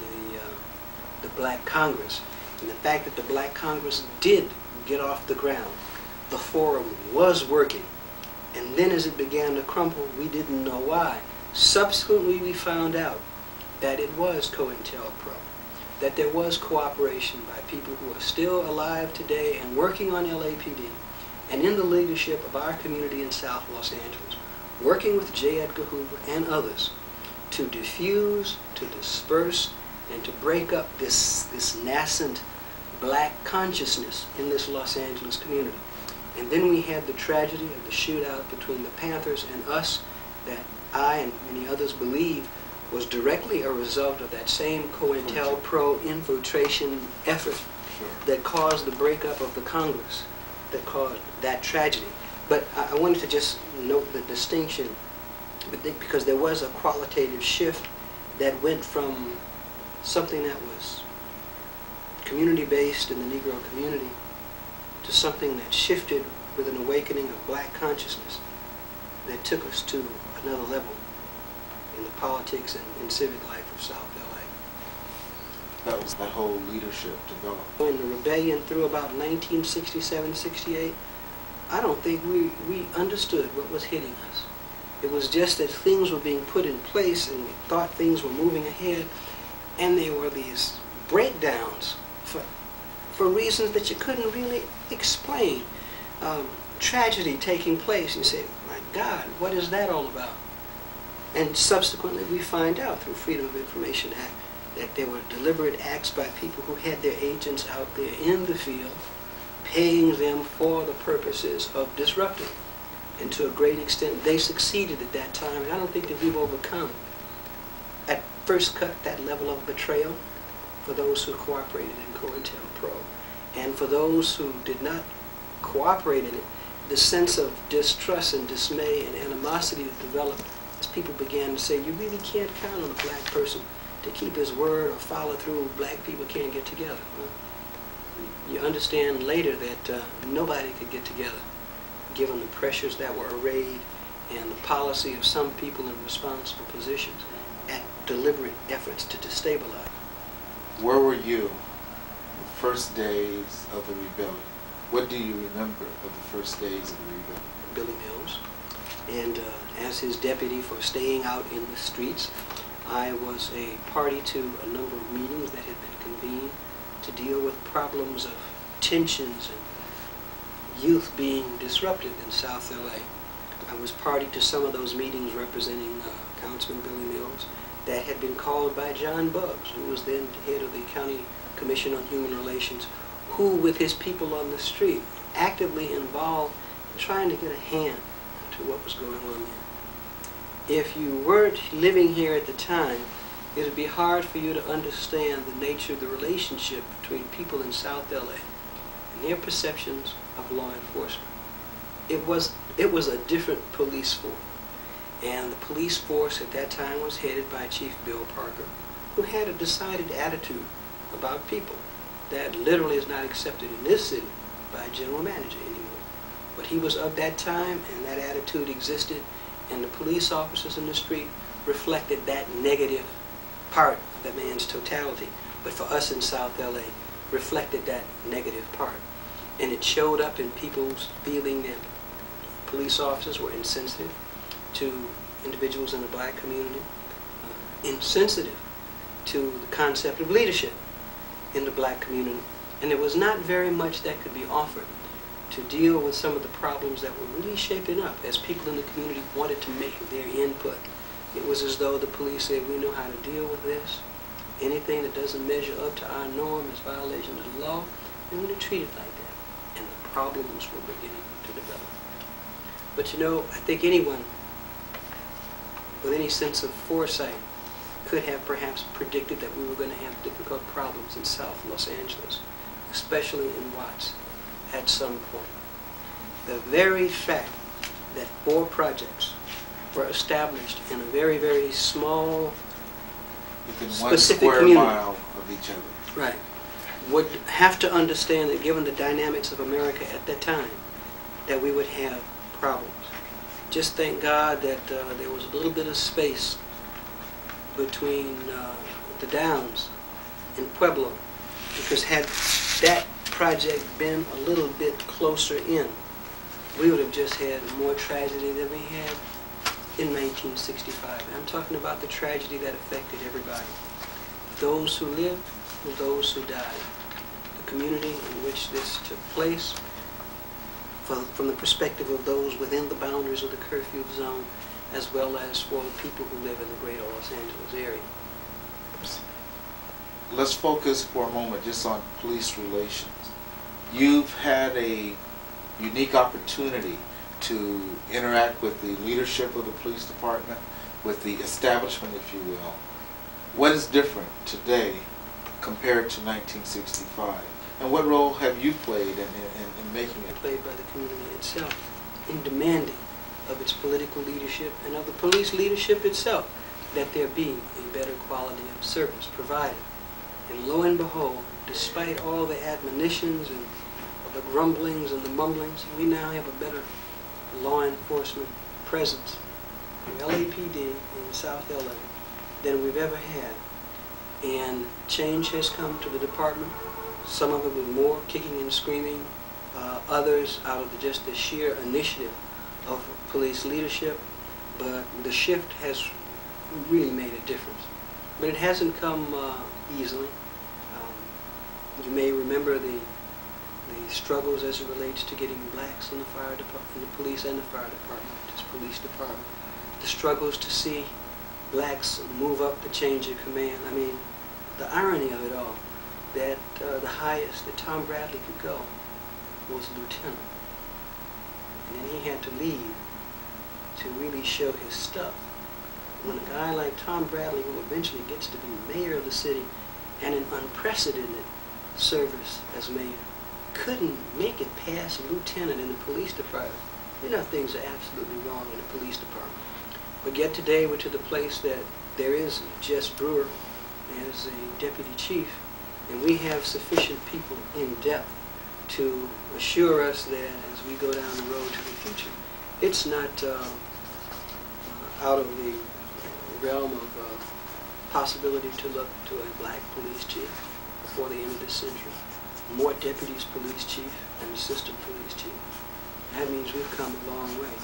the Black Congress. And the fact that the Black Congress did get off the ground, the forum was working. And then as it began to crumble, we didn't know why. Subsequently, we found out that it was COINTELPRO, that there was cooperation by people who are still alive today and working on LAPD, and in the leadership of our community in South Los Angeles, working with J. Edgar Hoover and others to diffuse, to disperse, and to break up this nascent black consciousness in this Los Angeles community. And then we had the tragedy of the shootout between the Panthers and us that I and many others believe was directly a result of that same COINTELPRO infiltration effort that caused the breakup of the Congress, that caused that tragedy. But I wanted to just note the distinction, because there was a qualitative shift that went from something that was community-based in the Negro community to something that shifted with an awakening of black consciousness that took us to another level in the politics and civic life of South LA. That was the whole leadership developed. In the rebellion through about 1967-68, I don't think we understood what was hitting us. It was just that things were being put in place and we thought things were moving ahead, and there were these breakdowns for reasons that you couldn't really explain. Tragedy taking place, and you say, my God, what is that all about? And subsequently we find out through Freedom of Information Act that there were deliberate acts by people who had their agents out there in the field, paying them for the purposes of disrupting. And to a great extent, they succeeded at that time. And I don't think that we've overcome, at first cut, that level of betrayal for those who cooperated in COINTELPRO. And for those who did not cooperate in it, the sense of distrust and dismay and animosity that developed as people began to say, you really can't count on a black person to keep his word or follow through. Black people can't get together. Well, you understand later that nobody could get together, given the pressures that were arrayed and the policy of some people in responsible positions at deliberate efforts to destabilize. Where were you the first days of the rebellion? What do you remember of the first days of the rebellion? Billy Mills. And as his deputy for staying out in the streets, I was a party to a number of meetings that had been convened to deal with problems of tensions and youth being disrupted in South LA. I was party to some of those meetings representing Councilman Billy Mills that had been called by John Buggs, who was then head of the County Commission on Human Relations, who, with his people on the street, actively involved in trying to get a hand to what was going on there. If you weren't living here at the time, it would be hard for you to understand the nature of the relationship between people in South LA and their perceptions of law enforcement. it was a different police force. And the police force at that time was headed by Chief Bill Parker, who had a decided attitude about people that literally is not accepted in this city by a general manager anymore. But he was of that time, and that attitude existed, and the police officers in the street reflected that negative part of that man's totality. But for us in South LA, reflected that negative part. And it showed up in people's feeling that police officers were insensitive to individuals in the black community, insensitive to the concept of leadership in the black community. And there was not very much that could be offered to deal with some of the problems that were really shaping up as people in the community wanted to make their input. It was as though the police said, we know how to deal with this. Anything that doesn't measure up to our norm is violation of the law, and we're going to treat it like that. And the problems were beginning to develop. But you know, I think anyone with any sense of foresight could have perhaps predicted that we were going to have difficult problems in South Los Angeles, especially in Watts, at some point. The very fact that 4 projects were established in a very, very small, within 1 specific square community. mile of each other. Right, would have to understand that given the dynamics of America at that time, that we would have problems. Just thank God that there was a little bit of space between the Downs and Pueblo, because had that project been a little bit closer in, we would have just had more tragedy than we had in 1965. And I'm talking about the tragedy that affected everybody. Those who lived and those who died. The community in which this took place, from the perspective of those within the boundaries of the curfew zone, as well as for the people who live in the greater Los Angeles area. Let's focus for a moment just on police relations. You've had a unique opportunity to interact with the leadership of the police department, with the establishment, if you will. What is different today compared to 1965? And what role have you played in making it? Played by the community itself in demanding of its political leadership and of the police leadership itself that there be a better quality of service provided. And lo and behold, despite all the admonitions and the grumblings and the mumblings, we now have a better law enforcement presence from LAPD in South LA than we've ever had. And change has come to the department, some of it with more kicking and screaming, others out of just the sheer initiative of police leadership, but the shift has really made a difference. But it hasn't come easily. You may remember the struggles as it relates to getting blacks in the fire department, in the police and the fire department, this police department. The struggles to see blacks move up the change of command. I mean, the irony of it all, that the highest that Tom Bradley could go was lieutenant. And then he had to leave to really show his stuff. When a guy like Tom Bradley, who eventually gets to be mayor of the city and an unprecedented service as mayor, couldn't make it past lieutenant in the police department. You know, things are absolutely wrong in the police department. But yet today we're to the place that there is Jess Brewer as a deputy chief, and we have sufficient people in depth to assure us that as we go down the road to the future, it's not out of the realm of possibility to look to a black police chief before the end of this century. More deputies police chief and assistant police chief. That means we've come a long way.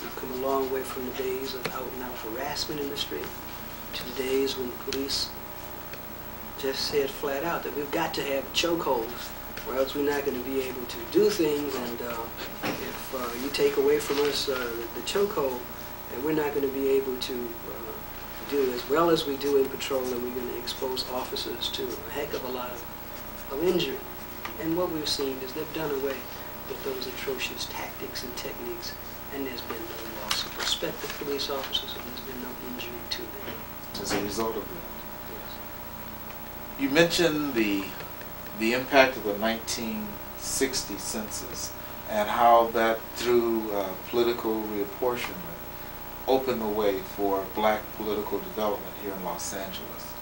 We've come a long way from the days of out-and-out harassment in the street to the days when police just said flat out that we've got to have chokeholds or else we're not going to be able to do things, and if you take away from us the chokehold, and we're not going to be able to do as well as we do in patrol, and we're going to expose officers to a heck of a lot of injury. And what we've seen is they've done away with those atrocious tactics and techniques, and there's been no loss of respect for police officers, and there's been no injury to them. As a result of that. Yes. You mentioned the impact of the 1960 census and how that, through political reapportionment, opened the way for black political development here in Los Angeles.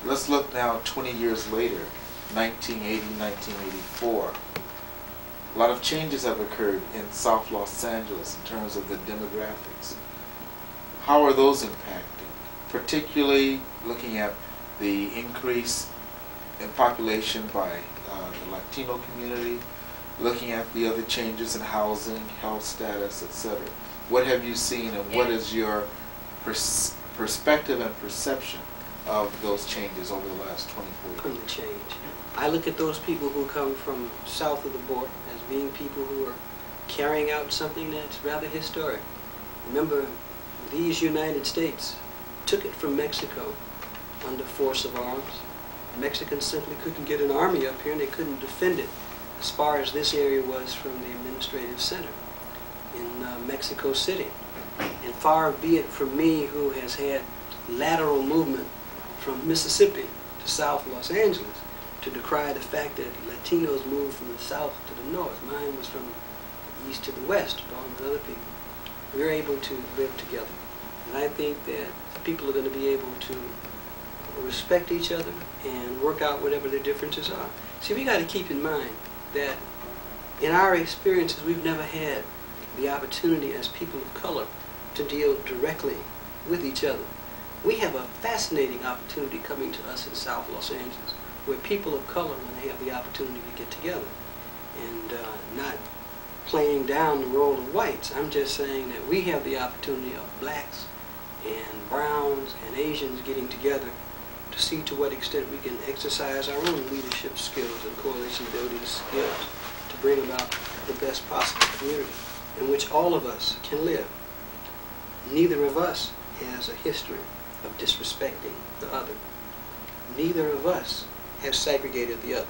Let's look now 20 years later, 1980, 1984. A lot of changes have occurred in South Los Angeles in terms of the demographics. How are those impacting? Particularly looking at the increase in population by the Latino community, looking at the other changes in housing, health status, etc. What have you seen, and what is your perspective and perception of those changes over the last 24 years? From the change. I look at those people who come from south of the border as being people who are carrying out something that's rather historic. Remember, these United States took it from Mexico under force of arms. Mexicans simply couldn't get an army up here, and they couldn't defend it as far as this area was from the administrative center in Mexico City. And far be it from me, who has had lateral movement from Mississippi to South Los Angeles, to decry the fact that Latinos moved from the south to the north. Mine was from the east to the west, along with other people. We're able to live together. And I think that people are going to be able to respect each other and work out whatever their differences are. See, we got to keep in mind that in our experiences, we've never had the opportunity as people of color to deal directly with each other. We have a fascinating opportunity coming to us in South Los Angeles, where people of color are going to have the opportunity to get together, and not playing down the role of whites. I'm just saying that we have the opportunity of blacks and browns and Asians getting together to see to what extent we can exercise our own leadership skills and coalition building skills to bring about the best possible community in which all of us can live. Neither of us has a history of disrespecting the other. Neither of us have segregated the other.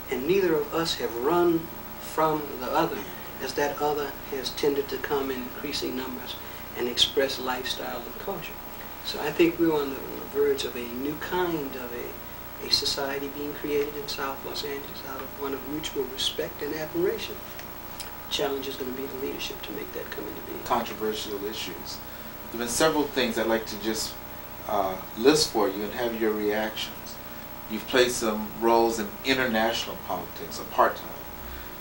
And neither of us have run from the other, as that other has tended to come in increasing numbers and express lifestyle and culture. So I think we're on the verge of a new kind of a society being created in South Los Angeles out of one of mutual respect and admiration. Challenge is going to be the leadership to make that come into being. Controversial issues. There have been several things I'd like to just list for you and have your reactions. You've played some roles in international politics, apartheid.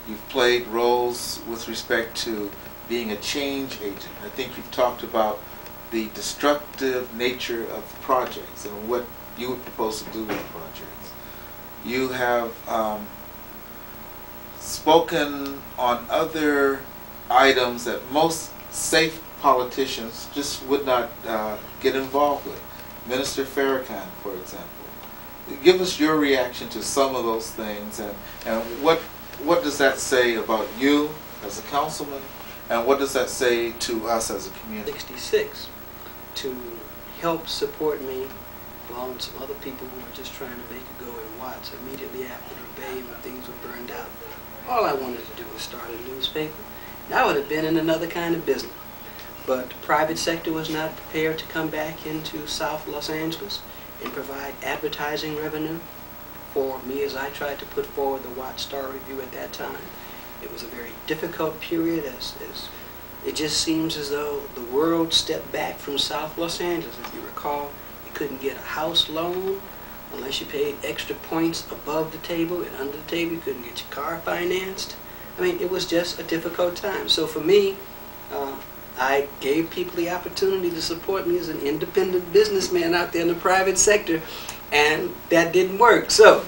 You've played roles with respect to being a change agent. I think you've talked about the destructive nature of projects and what you would propose to do with projects. You have spoken on other items that most safe politicians just would not get involved with. Minister Farrakhan, for example. Give us your reaction to some of those things, and what does that say about you as a councilman, and what does that say to us as a community? 66 to help support me, along with some other people who were just trying to make it go in Watts immediately after the Bay when things were burned out. All I wanted to do was start a newspaper. And I would have been in another kind of business. But the private sector was not prepared to come back into South Los Angeles and provide advertising revenue for me as I tried to put forward the Watts Star Review at that time. It was a very difficult period, as it just seems as though the world stepped back from South Los Angeles. If you recall, you couldn't get a house loan unless you paid extra points above the table, and under the table you couldn't get your car financed. I mean, it was just a difficult time. So for me, I gave people the opportunity to support me as an independent businessman out there in the private sector, and that didn't work. So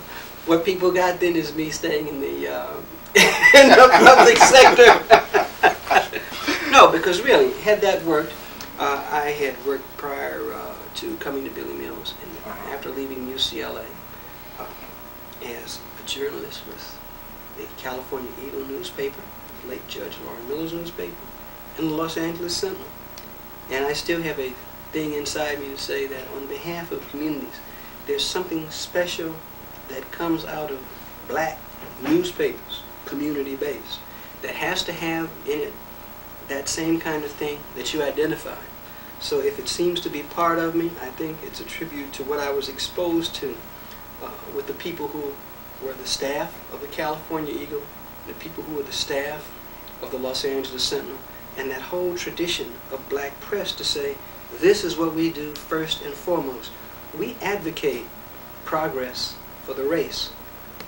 what people got then is me staying in the in the public sector. No, because really, had that worked, I had worked prior to coming to Billy Mills, and after leaving UCLA, as a journalist with the California Eagle newspaper, late Judge Lauren Miller's newspaper, and the Los Angeles Sentinel. And I still have a thing inside me to say that on behalf of communities, there's something special that comes out of black newspapers, community-based, that has to have in it that same kind of thing that you identify. So if it seems to be part of me, I think it's a tribute to what I was exposed to with the people who were the staff of the California Eagle the people who are the staff of the Los Angeles Sentinel, and that whole tradition of black press to say, this is what we do first and foremost. We advocate progress for the race,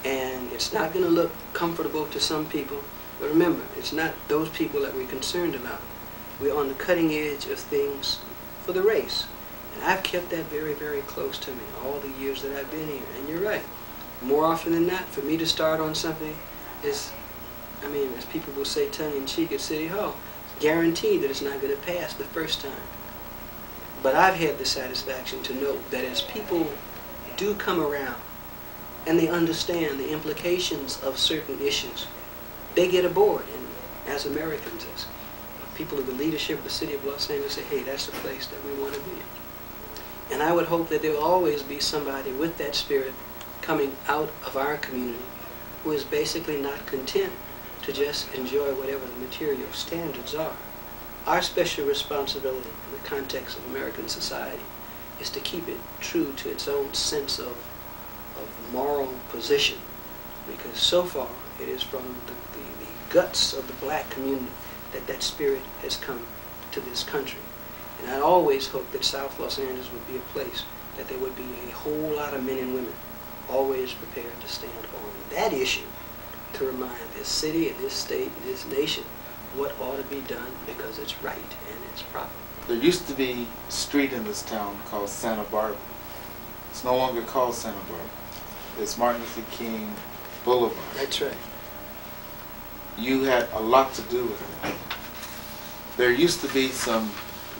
and it's not going to look comfortable to some people, but remember, it's not those people that we're concerned about. We're on the cutting edge of things for the race, and I've kept that very, very close to me all the years that I've been here. And you're right, more often than not, for me to start on something is, I mean, as people will say tongue-in-cheek at City Hall, guaranteed that it's not going to pass the first time. But I've had the satisfaction to know that as people do come around and they understand the implications of certain issues, they get aboard. And as Americans, as people of the leadership of the city of Los Angeles say, hey, that's the place that we want to be. And I would hope that there will always be somebody with that spirit coming out of our community who is basically not content to just enjoy whatever the material standards are. Our special responsibility in the context of American society is to keep it true to its own sense of moral position, because so far it is from the guts of the black community that spirit has come to this country. And I always hope that South Los Angeles would be a place that there would be a whole lot of men and women always prepared to stand on that issue to remind this city and this state and this nation what ought to be done because it's right and it's proper. There used to be a street in this town called Santa Barbara. It's no longer called Santa Barbara. It's Martin Luther King Boulevard. That's right. You had a lot to do with it. There used to be some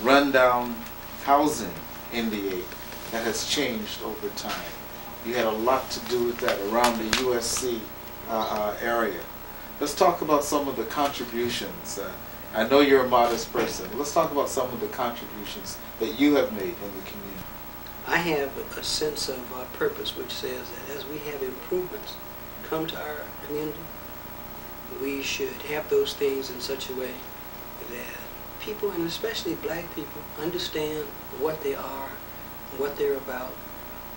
rundown housing in the 8 that has changed over time. You had a lot to do with that around the USC area. Let's talk about some of the contributions. I know you're a modest person. Let's talk about some of the contributions that you have made in the community. I have a sense of purpose which says that as we have improvements come to our community, we should have those things in such a way that people, and especially black people, understand what they are, what they're about,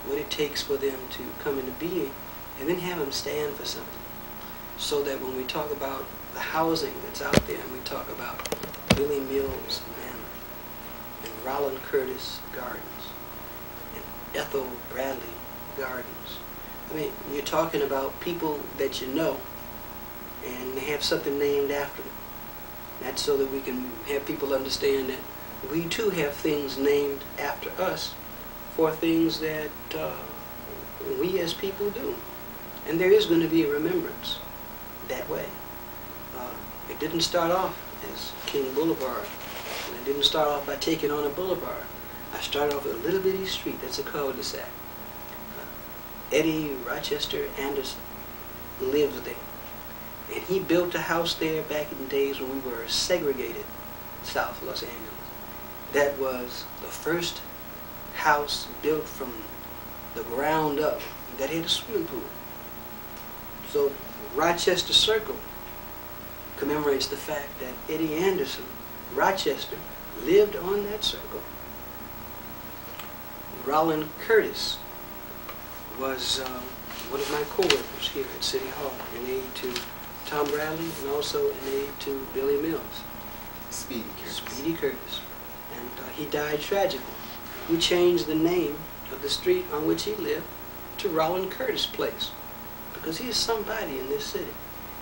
what it takes for them to come into being, and then have them stand for something. So that when we talk about the housing that's out there, and we talk about Billy Mills and Roland Curtis Gardens, and Ethel Bradley Gardens, I mean, you're talking about people that you know, and they have something named after them. That's so that we can have people understand that we too have things named after us for things that we as people do. And there is going to be a remembrance that way. It didn't start off as King Boulevard. And it didn't start off by taking on a boulevard. I started off with a little bitty street that's a cul-de-sac. Eddie Rochester Anderson lived there. And he built a house there back in the days when we were segregated South Los Angeles. That was the first house built from the ground up that had a swimming pool. So Rochester Circle commemorates the fact that Eddie Anderson, Rochester, lived on that circle. Roland Curtis was one of my co-workers here at City Hall, an aide to Tom Bradley and also an aide to Billy Mills. Speedy Curtis. Speedy Curtis. And he died tragically. We changed the name of the street on which he lived to Roland Curtis Place, because he is somebody in this city.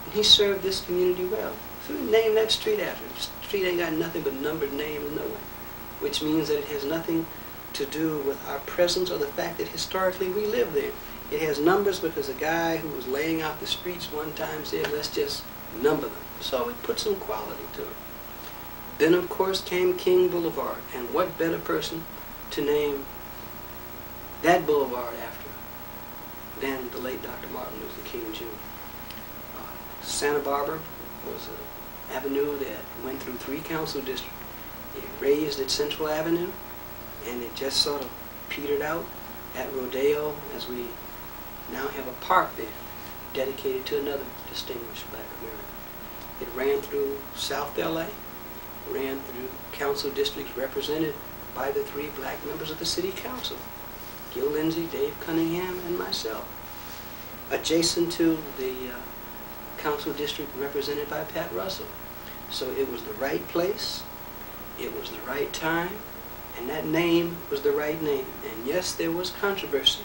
And he served this community well. So we named that street after him. The street ain't got nothing but numbered names nowhere, which means that it has nothing to do with our presence or the fact that historically we lived there. It has numbers because a guy who was laying out the streets one time said, let's just number them. So we put some quality to it. Then, of course, came King Boulevard. And what better person to name that boulevard after than the late Dr. Martin Luther King Jr. Santa Barbara was an avenue that went through 3 council districts. It raised at Central Avenue, and it just sort of petered out at Rodeo, as we now have a park there dedicated to another distinguished black American. It ran through South LA, ran through council districts represented by the 3 black members of the city council, Gil Lindsay, Dave Cunningham, and myself. Adjacent to the council district represented by Pat Russell. So it was the right place, it was the right time, and that name was the right name. And yes, there was controversy.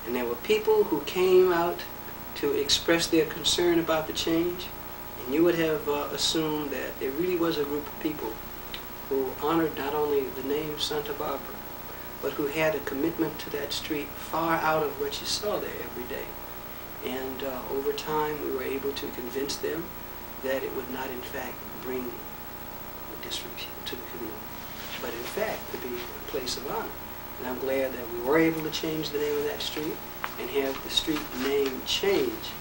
And there were people who came out to express their concern about the change. And you would have assumed that there really was a group of people who honored not only the name Santa Barbara, but who had a commitment to that street far out of what you saw there every day. And over time, we were able to convince them that it would not, in fact, bring disrepute to the community, but in fact, to be a place of honor. And I'm glad that we were able to change the name of that street and have the street name change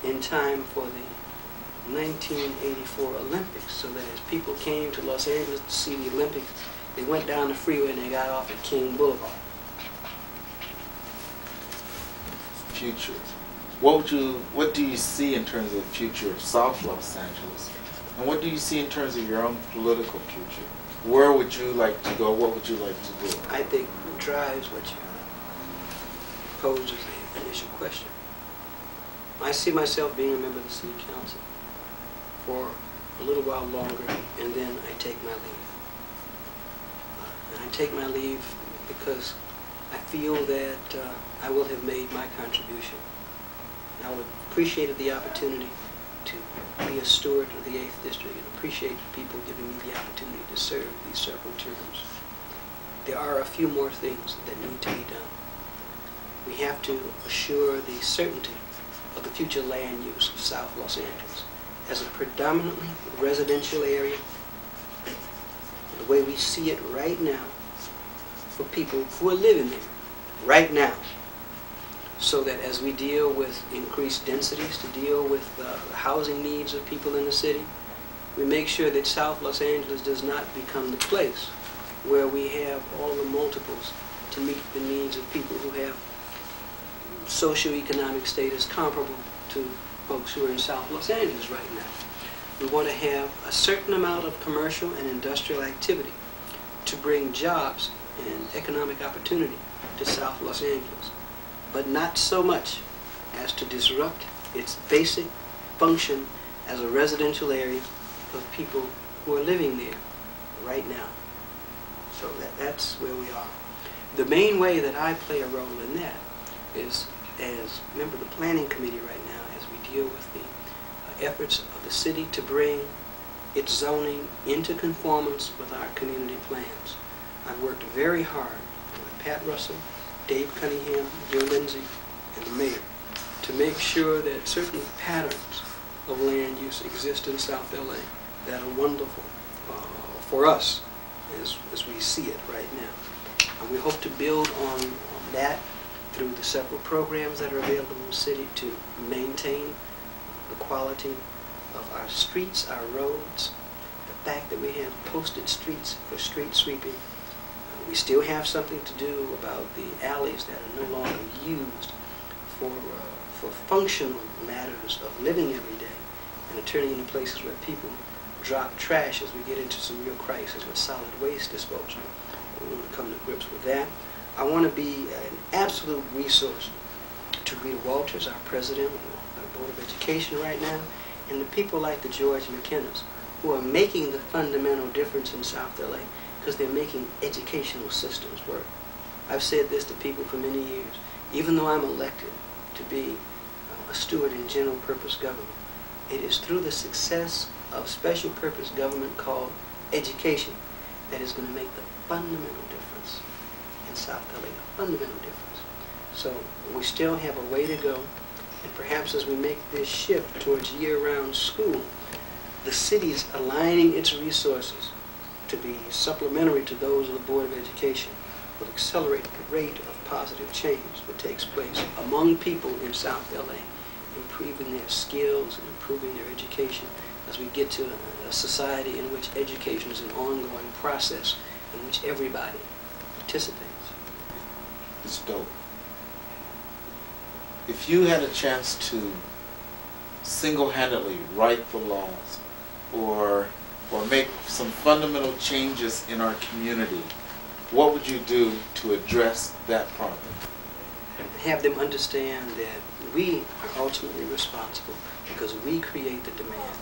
in time for the 1984 Olympics, so that as people came to Los Angeles to see the Olympics, they went down the freeway and they got off at King Boulevard. Future. What do you see in terms of the future of South Los Angeles? And what do you see in terms of your own political future? Where would you like to go? What would you like to do? I think what drives what you posed as the initial question. I see myself being a member of the City Council for a little while longer, and then I take my leave. And I take my leave because I feel that I will have made my contribution. I would appreciate the opportunity to be a steward of the 8th District and appreciate the people giving me the opportunity to serve these several terms. There are a few more things that need to be done. We have to assure the certainty of the future land use of South Los Angeles as a predominantly residential area, the way we see it right now, for people who are living there right now, so that as we deal with increased densities, to deal with the housing needs of people in the city, we make sure that South Los Angeles does not become the place where we have all the multiples to meet the needs of people who have socioeconomic status comparable to folks who are in South Los Angeles right now. We want to have a certain amount of commercial and industrial activity to bring jobs and economic opportunity to South Los Angeles, but not so much as to disrupt its basic function as a residential area of people who are living there right now. So that's where we are. The main way that I play a role in that is as a member of the Planning Committee right now, as we deal with the efforts of the city to bring its zoning into conformance with our community plans. I've worked very hard with Pat Russell, Dave Cunningham, Joe Lindsay, and the mayor to make sure that certain patterns of land use exist in South LA that are wonderful for us as we see it right now. And we hope to build on that through the several programs that are available in the city to maintain the quality of our streets, our roads, the fact that we have posted streets for street sweeping. We still have something to do about the alleys that are no longer used for functional matters of living every day, and are turning into places where people drop trash as we get into some real crisis with solid waste disposal. We want to come to grips with that. I want to be an absolute resource to Rita Walters, our president of the Board of Education right now, and the people like the George McKennas, who are making the fundamental difference in South LA because they're making educational systems work. I've said this to people for many years. Even though I'm elected to be a steward in general purpose government, it is through the success of special purpose government called education that is going to make the fundamental difference in South LA, the fundamental difference. So we still have a way to go, and perhaps as we make this shift towards year-round school, the city is aligning its resources to be supplementary to those of the Board of Education will accelerate the rate of positive change that takes place among people in South LA, improving their skills and improving their education as we get to a society in which education is an ongoing process in which everybody participates. It's dope. If you had a chance to single-handedly write the laws or make some fundamental changes in our community, what would you do to address that problem? Have them understand that we are ultimately responsible because we create the demand.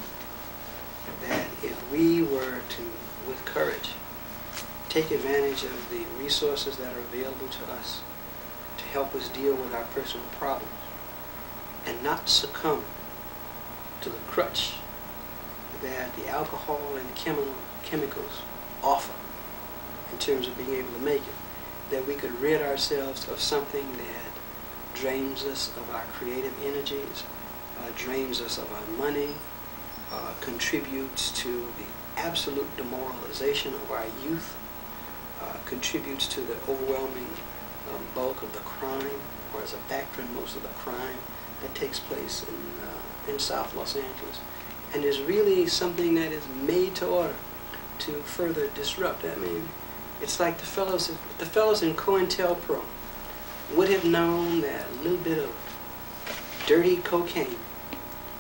That if we were to, with courage, take advantage of the resources that are available to us to help us deal with our personal problems and not succumb to the crutch that the alcohol and the chemicals offer in terms of being able to make it, that we could rid ourselves of something that drains us of our creative energies, drains us of our money, contributes to the absolute demoralization of our youth, contributes to the overwhelming bulk of the crime, or as a factor in most of the crime that takes place in South Los Angeles, and is really something that is made to order to further disrupt. I mean, it's like the fellows in COINTELPRO would have known that a little bit of dirty cocaine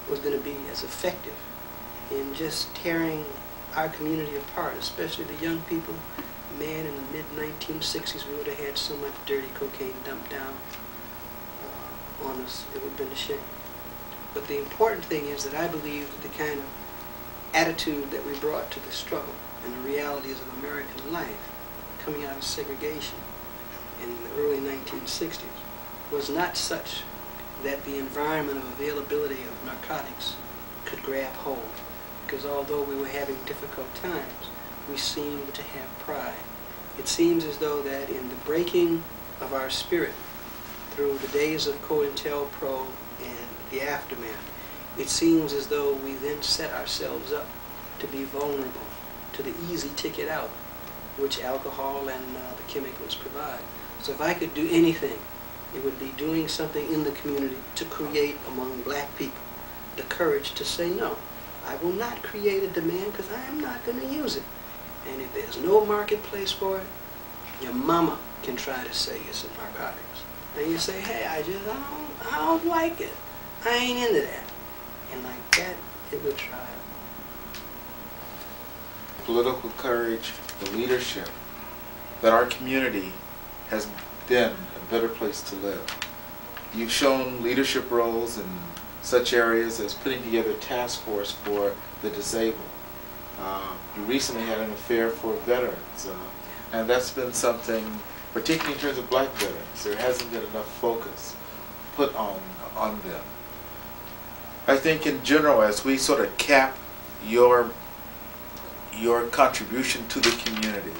was going to be as effective in just tearing our community apart, especially the young people. Man, in the mid-1960s, we would have had so much dirty cocaine dumped down on us, it would have been a shame. But the important thing is that I believe that the kind of attitude that we brought to the struggle and the realities of American life coming out of segregation in the early 1960s was not such that the environment of availability of narcotics could grab hold. Because although we were having difficult times, we seemed to have pride. It seems as though that in the breaking of our spirit through the days of COINTELPRO and the aftermath, it seems as though we then set ourselves up to be vulnerable to the easy ticket out, which alcohol and the chemicals provide. So if I could do anything, it would be doing something in the community to create among black people the courage to say no. I will not create a demand because I am not going to use it. And if there's no marketplace for it, your mama can try to say it's a narcotics. And you say, hey, I don't like it. I ain't into that. And like that, it will try. Political courage, the leadership, that our community has been a better place to live. You've shown leadership roles in such areas as putting together a task force for the disabled. You recently had an affair for veterans, and that's been something, particularly in terms of black veterans, there hasn't been enough focus put on them. I think in general, as we sort of cap your contribution to the community,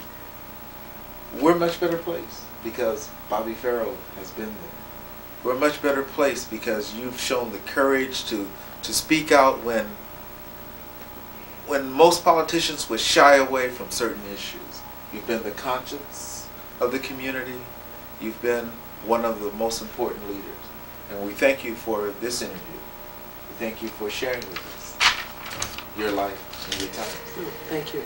we're a much better place because Bobby Farrell has been there. We're a much better place because you've shown the courage to speak out when most politicians would shy away from certain issues. You've been the conscience of the community. You've been one of the most important leaders. And we thank you for this interview. We thank you for sharing with us your life and your time. Thank you.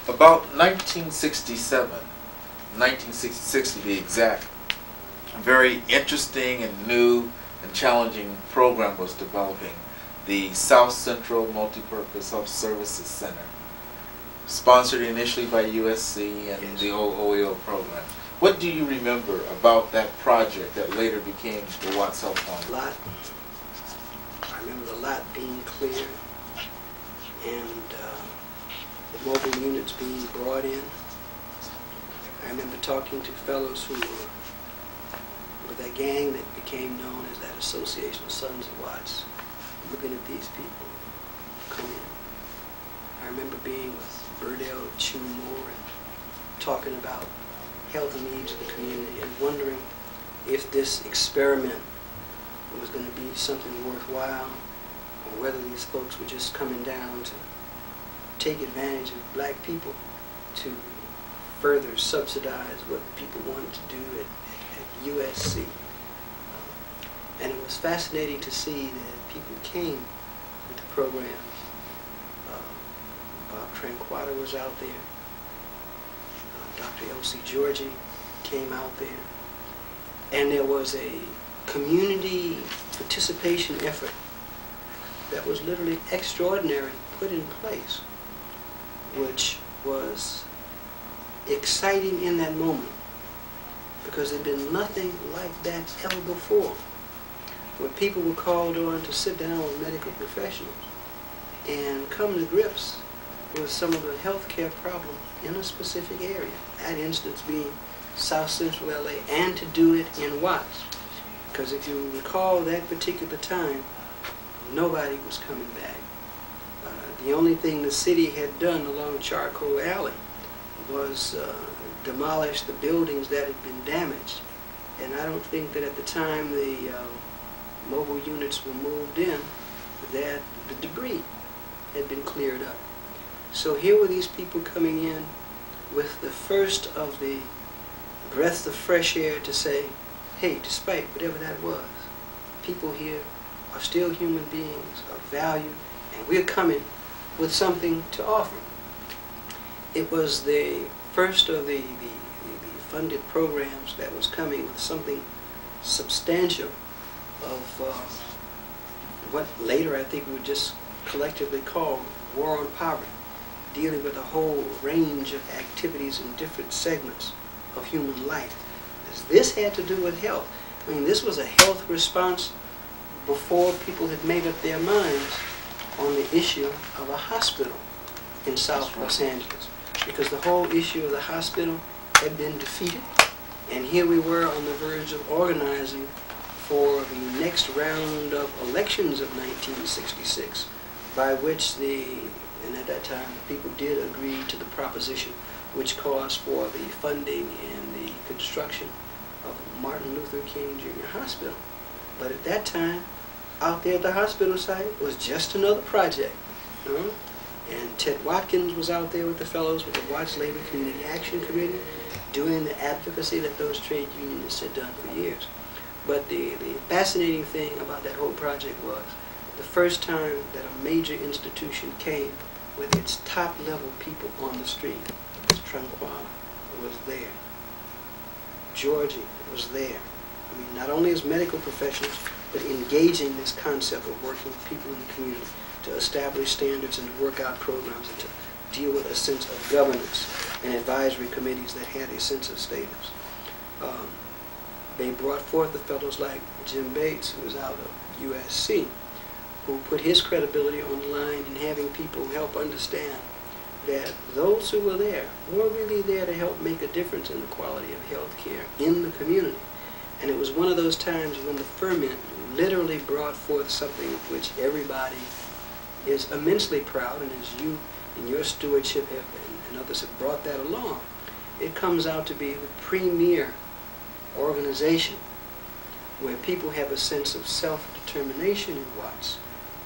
About 1967, 1966 to be exact, a very interesting and new and challenging program was developing, the South Central Multipurpose Health Services Center, sponsored initially by USC and Yes. the OEO program. What do you remember about that project that later became the Watts Health Fund? I remember the lot being cleared and the mobile units being brought in. I remember talking to fellows who were with that gang that became known as that Association of Sons of Watts, looking at these people come in. I remember being with Burdell Chumore and talking about health needs of the community and wondering if this experiment was going to be something worthwhile or whether these folks were just coming down to take advantage of black people to further subsidize what people wanted to do at USC. And it was fascinating to see that people came with the programs. Bob Tranquatta was out there. Dr. Elsie Georgie came out there. And there was a community participation effort that was literally extraordinary put in place which was exciting in that moment because there'd been nothing like that ever before, where people were called on to sit down with medical professionals and come to grips with some of the healthcare problems in a specific area, that instance being South Central LA, and to do it in Watts. Because if you recall that particular time, nobody was coming back. The only thing the city had done along Charcoal Alley was demolish the buildings that had been damaged. And I don't think that at the time the mobile units were moved in, that the debris had been cleared up. So here were these people coming in with the first of the breaths of fresh air to say, hey, despite whatever that was, people here are still human beings of value, and we're coming with something to offer. It was the first of the funded programs that was coming with something substantial of what later I think we would just collectively call war on poverty, dealing with a whole range of activities in different segments of human life. This had to do with health. I mean, this was a health response before people had made up their minds on the issue of a hospital in South Los Angeles, because the whole issue of the hospital had been defeated, and here we were on the verge of organizing for the next round of elections of 1966, by which and at that time, people did agree to the proposition which calls for the funding and the construction of Martin Luther King Jr. Hospital. But at that time, out there at the hospital site was just another project. And Ted Watkins was out there with the fellows with the Watts Labor Community Action Committee doing the advocacy that those trade unionists had done for years. But the fascinating thing about that whole project was the first time that a major institution came with its top-level people on the street. Tranquilla was there. Georgie was there. I mean, not only as medical professionals, but engaging this concept of working with people in the community to establish standards and to work out programs and to deal with a sense of governance and advisory committees that had a sense of status. They brought forth the fellows like Jim Bates, who was out of USC, who put his credibility on the line in having people help understand that those who were there were really there to help make a difference in the quality of health care in the community. And it was one of those times when the ferment literally brought forth something of which everybody is immensely proud, and as you in your stewardship have, and others have brought that along, it comes out to be the premier organization where people have a sense of self-determination in Watts,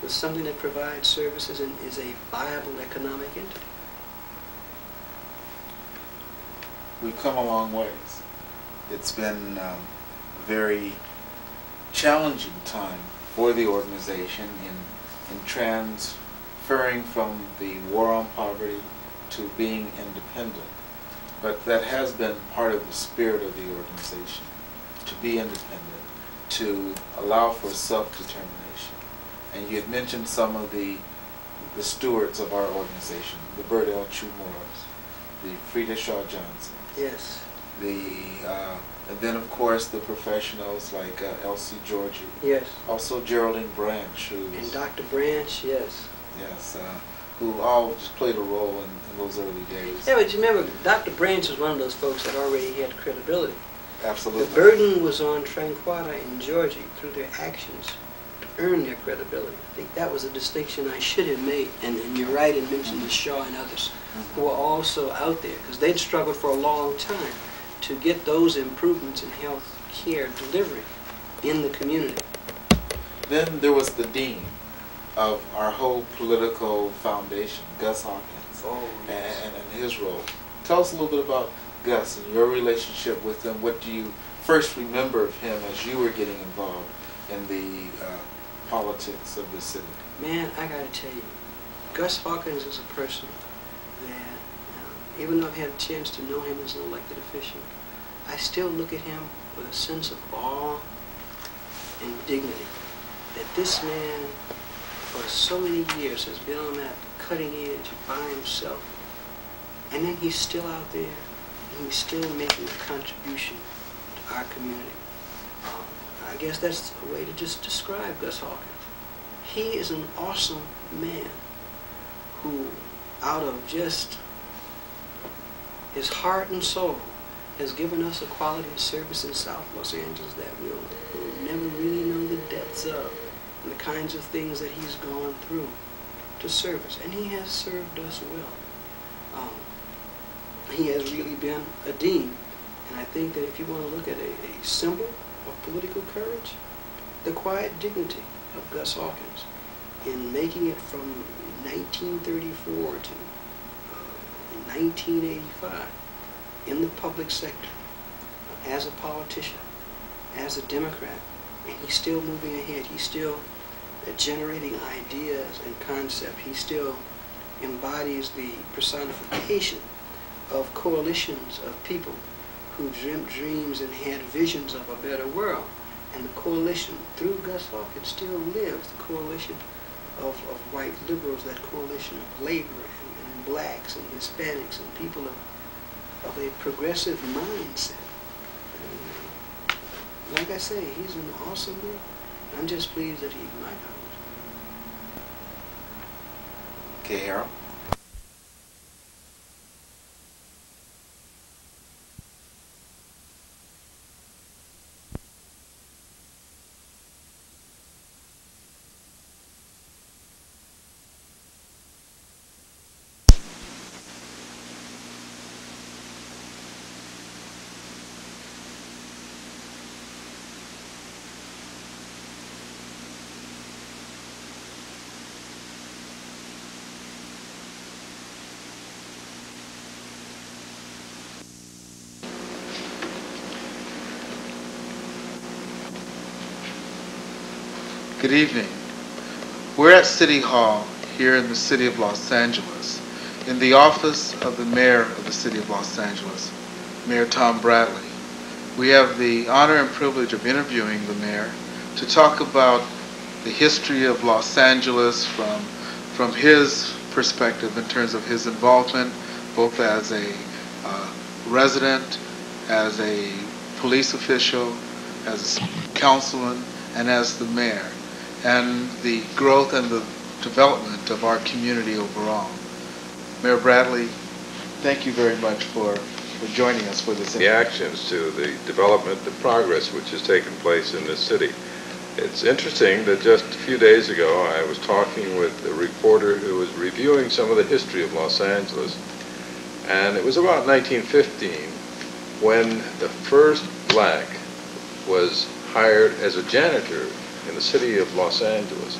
with something that provides services and is a viable economic entity. We've come a long ways. It's been a very challenging time for the organization in transferring from the war on poverty to being independent. But that has been part of the spirit of the organization, to be independent, to allow for self-determination. And you had mentioned some of the stewards of our organization, the Bert L. Moores, the Frida Shaw Johnson. Yes. And then of course the professionals like Elsie Georgie. Yes. Also Geraldine Branch, and Dr. Branch, yes. Yes, who all just played a role in those early days. Yeah, but you remember, Dr. Branch was one of those folks that already had credibility. Absolutely. The burden was on Tranquilla and Georgie through their actions to earn their credibility. I think that was a distinction I should have made. And you're right in mentioning Shaw and others who were also out there, because they'd struggled for a long time to get those improvements in health care delivery in the community. Then there was the dean of our whole political foundation, Gus Hawkins, Yes. and his role. Tell us a little bit about Gus and your relationship with him. What do you first remember of him as you were getting involved in the politics of the city? Man, I gotta tell you, Gus Hawkins is a person that, even though I've had a chance to know him as an elected official, I still look at him with a sense of awe and dignity. That this man, for so many years, has been on that cutting edge by himself, And then he's still out there, and he's still making a contribution to our community. I guess that's a way to just describe Gus Hawkins. He is an awesome man who, out of just his heart and soul, has given us a quality of service in South Los Angeles that we'll never really know the depths of, and the kinds of things that he's gone through to serve us. And he has served us well. He has really been a dean. And I think that if you want to look at a symbol of political courage, the quiet dignity of Gus Hawkins in making it from 1934 to 1985 in the public sector, as a politician, as a Democrat, and he's still moving ahead. He's still generating ideas and concepts. He still embodies the personification of coalitions of people who dreamt dreams and had visions of a better world. And the coalition, through Gus Hawkins, still lives. The coalition of white liberals, that coalition of labor and blacks and Hispanics and people of a progressive mindset. Like I say, he's an awesome man. I'm just pleased that he's my college. Okay, Harold. Good evening. We're at City Hall here in the city of Los Angeles, in the office of the mayor of the city of Los Angeles, Mayor Tom Bradley. We have the honor and privilege of interviewing the mayor to talk about the history of Los Angeles from his perspective in terms of his involvement, both as a resident, as a police official, as a councilman, and as the mayor, and the growth and the development of our community overall. Mayor Bradley, thank you very much for joining us for this interview. Reactions to the development, the progress which has taken place in this city. It's interesting that just a few days ago I was talking with a reporter who was reviewing some of the history of Los Angeles, and it was about 1915 when the first black was hired as a janitor in the city of Los Angeles.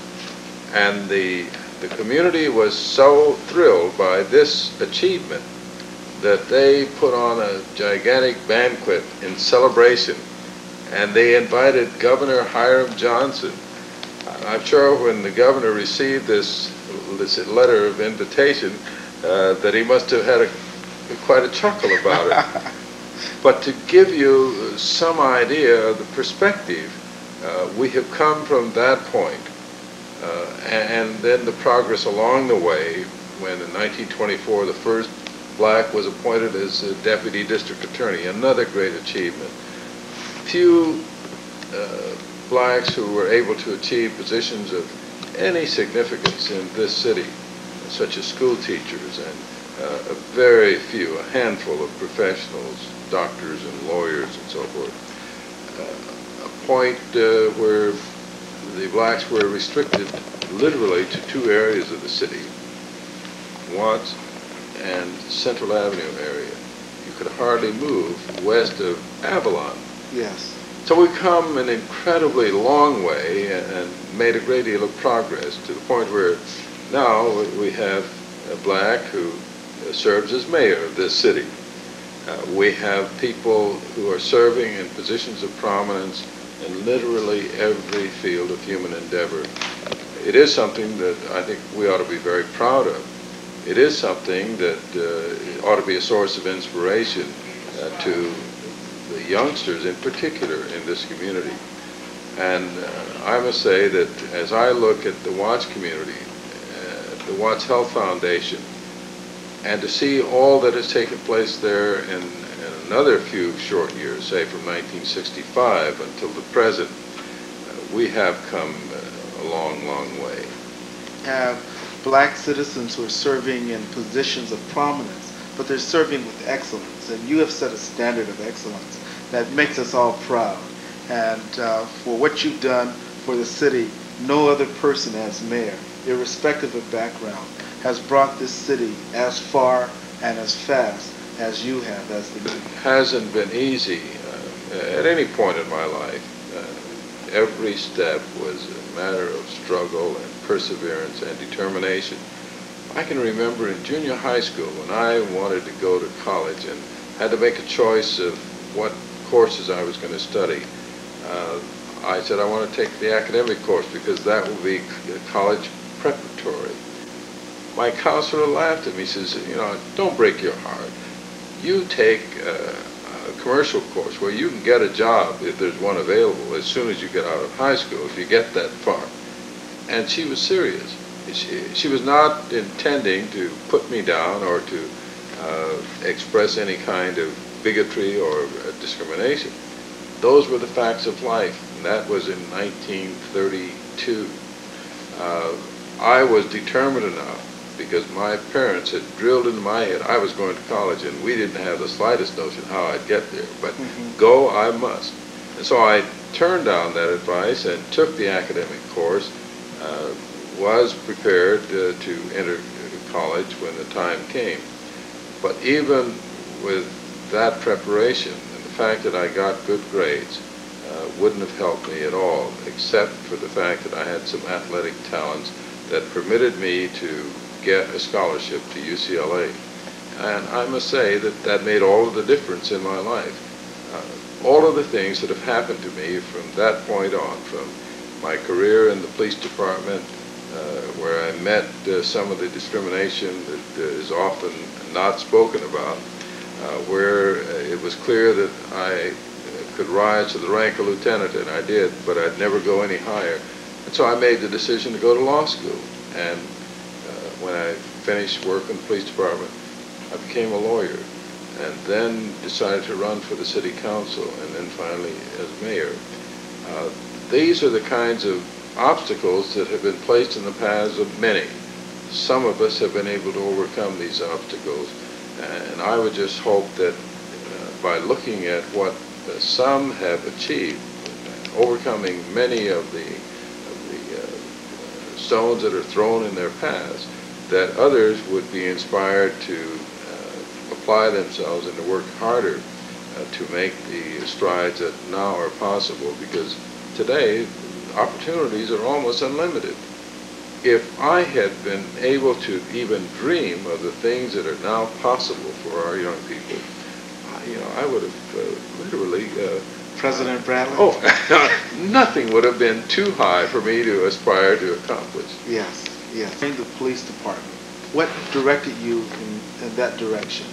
And the community was so thrilled by this achievement that they put on a gigantic banquet in celebration, and they invited Governor Hiram Johnson. I'm sure when the governor received this letter of invitation that he must have had quite a chuckle about it. But to give you some idea of the perspective, we have come from that point, and then the progress along the way, when in 1924 the first black was appointed as a deputy district attorney, another great achievement. Few blacks who were able to achieve positions of any significance in this city, such as school teachers, and very few, a handful of professionals, doctors and lawyers and so forth. A point where the blacks were restricted literally to two areas of the city, Watts and Central Avenue area. You could hardly move west of Avalon. Yes. So we've come an incredibly long way and made a great deal of progress to the point where now we have a black who serves as mayor of this city. We have people who are serving in positions of prominence in literally every field of human endeavor. It is something that I think we ought to be very proud of. It is something that ought to be a source of inspiration to the youngsters in particular in this community. And I must say that as I look at the Watts community, the Watts Health Foundation, And to see all that has taken place there in another few short years, say from 1965 until the present, we have come a long, long way. Have black citizens who are serving in positions of prominence, but they're serving with excellence. And you have set a standard of excellence that makes us all proud. And for what you've done for the city, no other person as mayor, irrespective of background, has brought this city as far and as fast as you have as the mayor. It hasn't been easy at any point in my life. Every step was a matter of struggle and perseverance and determination. I can remember in junior high school when I wanted to go to college and had to make a choice of what courses I was going to study. I said I want to take the academic course because that will be college preparatory. My counselor laughed at me. He says, you know, don't break your heart. You take a commercial course where you can get a job if there's one available as soon as you get out of high school, if you get that far. And she was serious. She was not intending to put me down or to express any kind of bigotry or discrimination. Those were the facts of life, and that was in 1932. I was determined enough, because my parents had drilled into my head I was going to college, and we didn't have the slightest notion how I'd get there, but go I must. And so I turned down that advice and took the academic course, was prepared to enter college when the time came. But even with that preparation and the fact that I got good grades wouldn't have helped me at all, except for the fact that I had some athletic talents that permitted me to get a scholarship to UCLA. And I must say that that made all of the difference in my life. All of the things that have happened to me from that point on, from my career in the police department, where I met some of the discrimination that is often not spoken about, where it was clear that I could rise to the rank of lieutenant, and I did, but I'd never go any higher. And so I made the decision to go to law school. And when I finished work in the police department, I became a lawyer, and then decided to run for the city council, and then finally as mayor. These are the kinds of obstacles that have been placed in the paths of many. Some of us have been able to overcome these obstacles, and I would just hope that by looking at what some have achieved, overcoming many of the stones that are thrown in their paths, that others would be inspired to apply themselves and to work harder to make the strides that now are possible, because today opportunities are almost unlimited. If I had been able to even dream of the things that are now possible for our young people, I would have literally... President Bradley? Nothing would have been too high for me to aspire to accomplish. Yes, yes. In the police department, what directed you in that direction?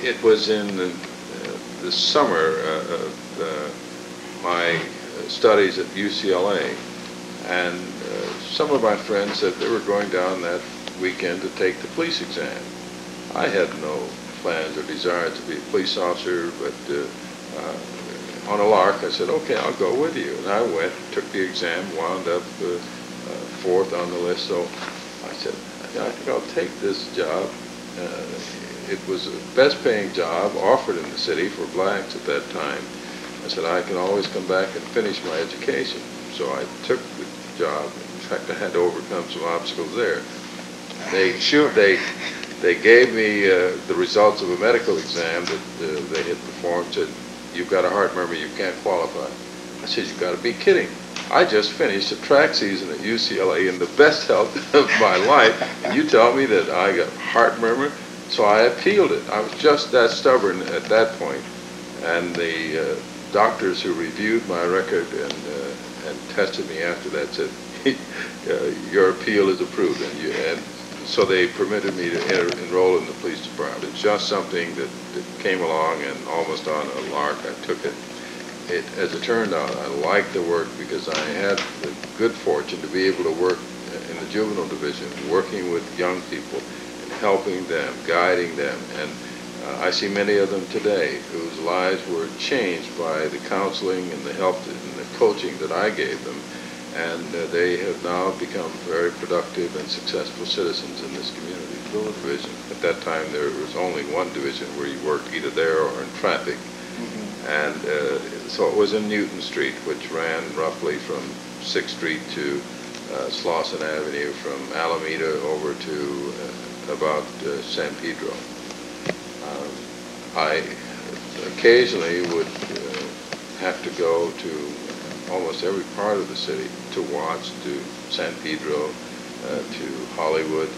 It was in the summer of my studies at UCLA, and some of my friends said they were going down that weekend to take the police exam. I had no plans or desire to be a police officer, but on a lark I said, okay, I'll go with you. And I went, took the exam, wound up fourth on the list, so I said, I think I'll take this job. It was the best paying job offered in the city for blacks at that time. I said, I can always come back and finish my education. So I took the job. In fact, I had to overcome some obstacles there. They gave me the results of a medical exam that they had performed, said, you've got a heart murmur, you can't qualify. I said, you've got to be kidding. I just finished a track season at UCLA in the best health of my life, and you tell me that I got heart murmur? So I appealed it. I was just that stubborn at that point. And the doctors who reviewed my record and tested me after that said, your appeal is approved. And so they permitted me to enroll in the police department. It's just something that came along, and almost on a lark I took it. As it turned out, I liked the work because I had the good fortune to be able to work in the juvenile division, working with young people, and helping them, guiding them, and I see many of them today whose lives were changed by the counseling and the help and the coaching that I gave them, and they have now become very productive and successful citizens in this community. Little division. At that time, there was only one division where you worked either there or in traffic, and so it was in Newton Street, which ran roughly from 6th Street to Slauson Avenue, from Alameda over to about San Pedro. I occasionally would have to go to almost every part of the city, to Watts, to San Pedro, to Hollywood.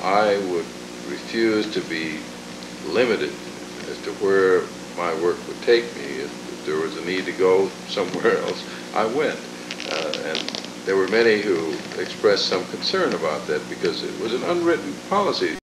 I would refuse to be limited as to where my work would take me. If there was a need to go somewhere else, I went. And there were many who expressed some concern about that because it was an unwritten policy.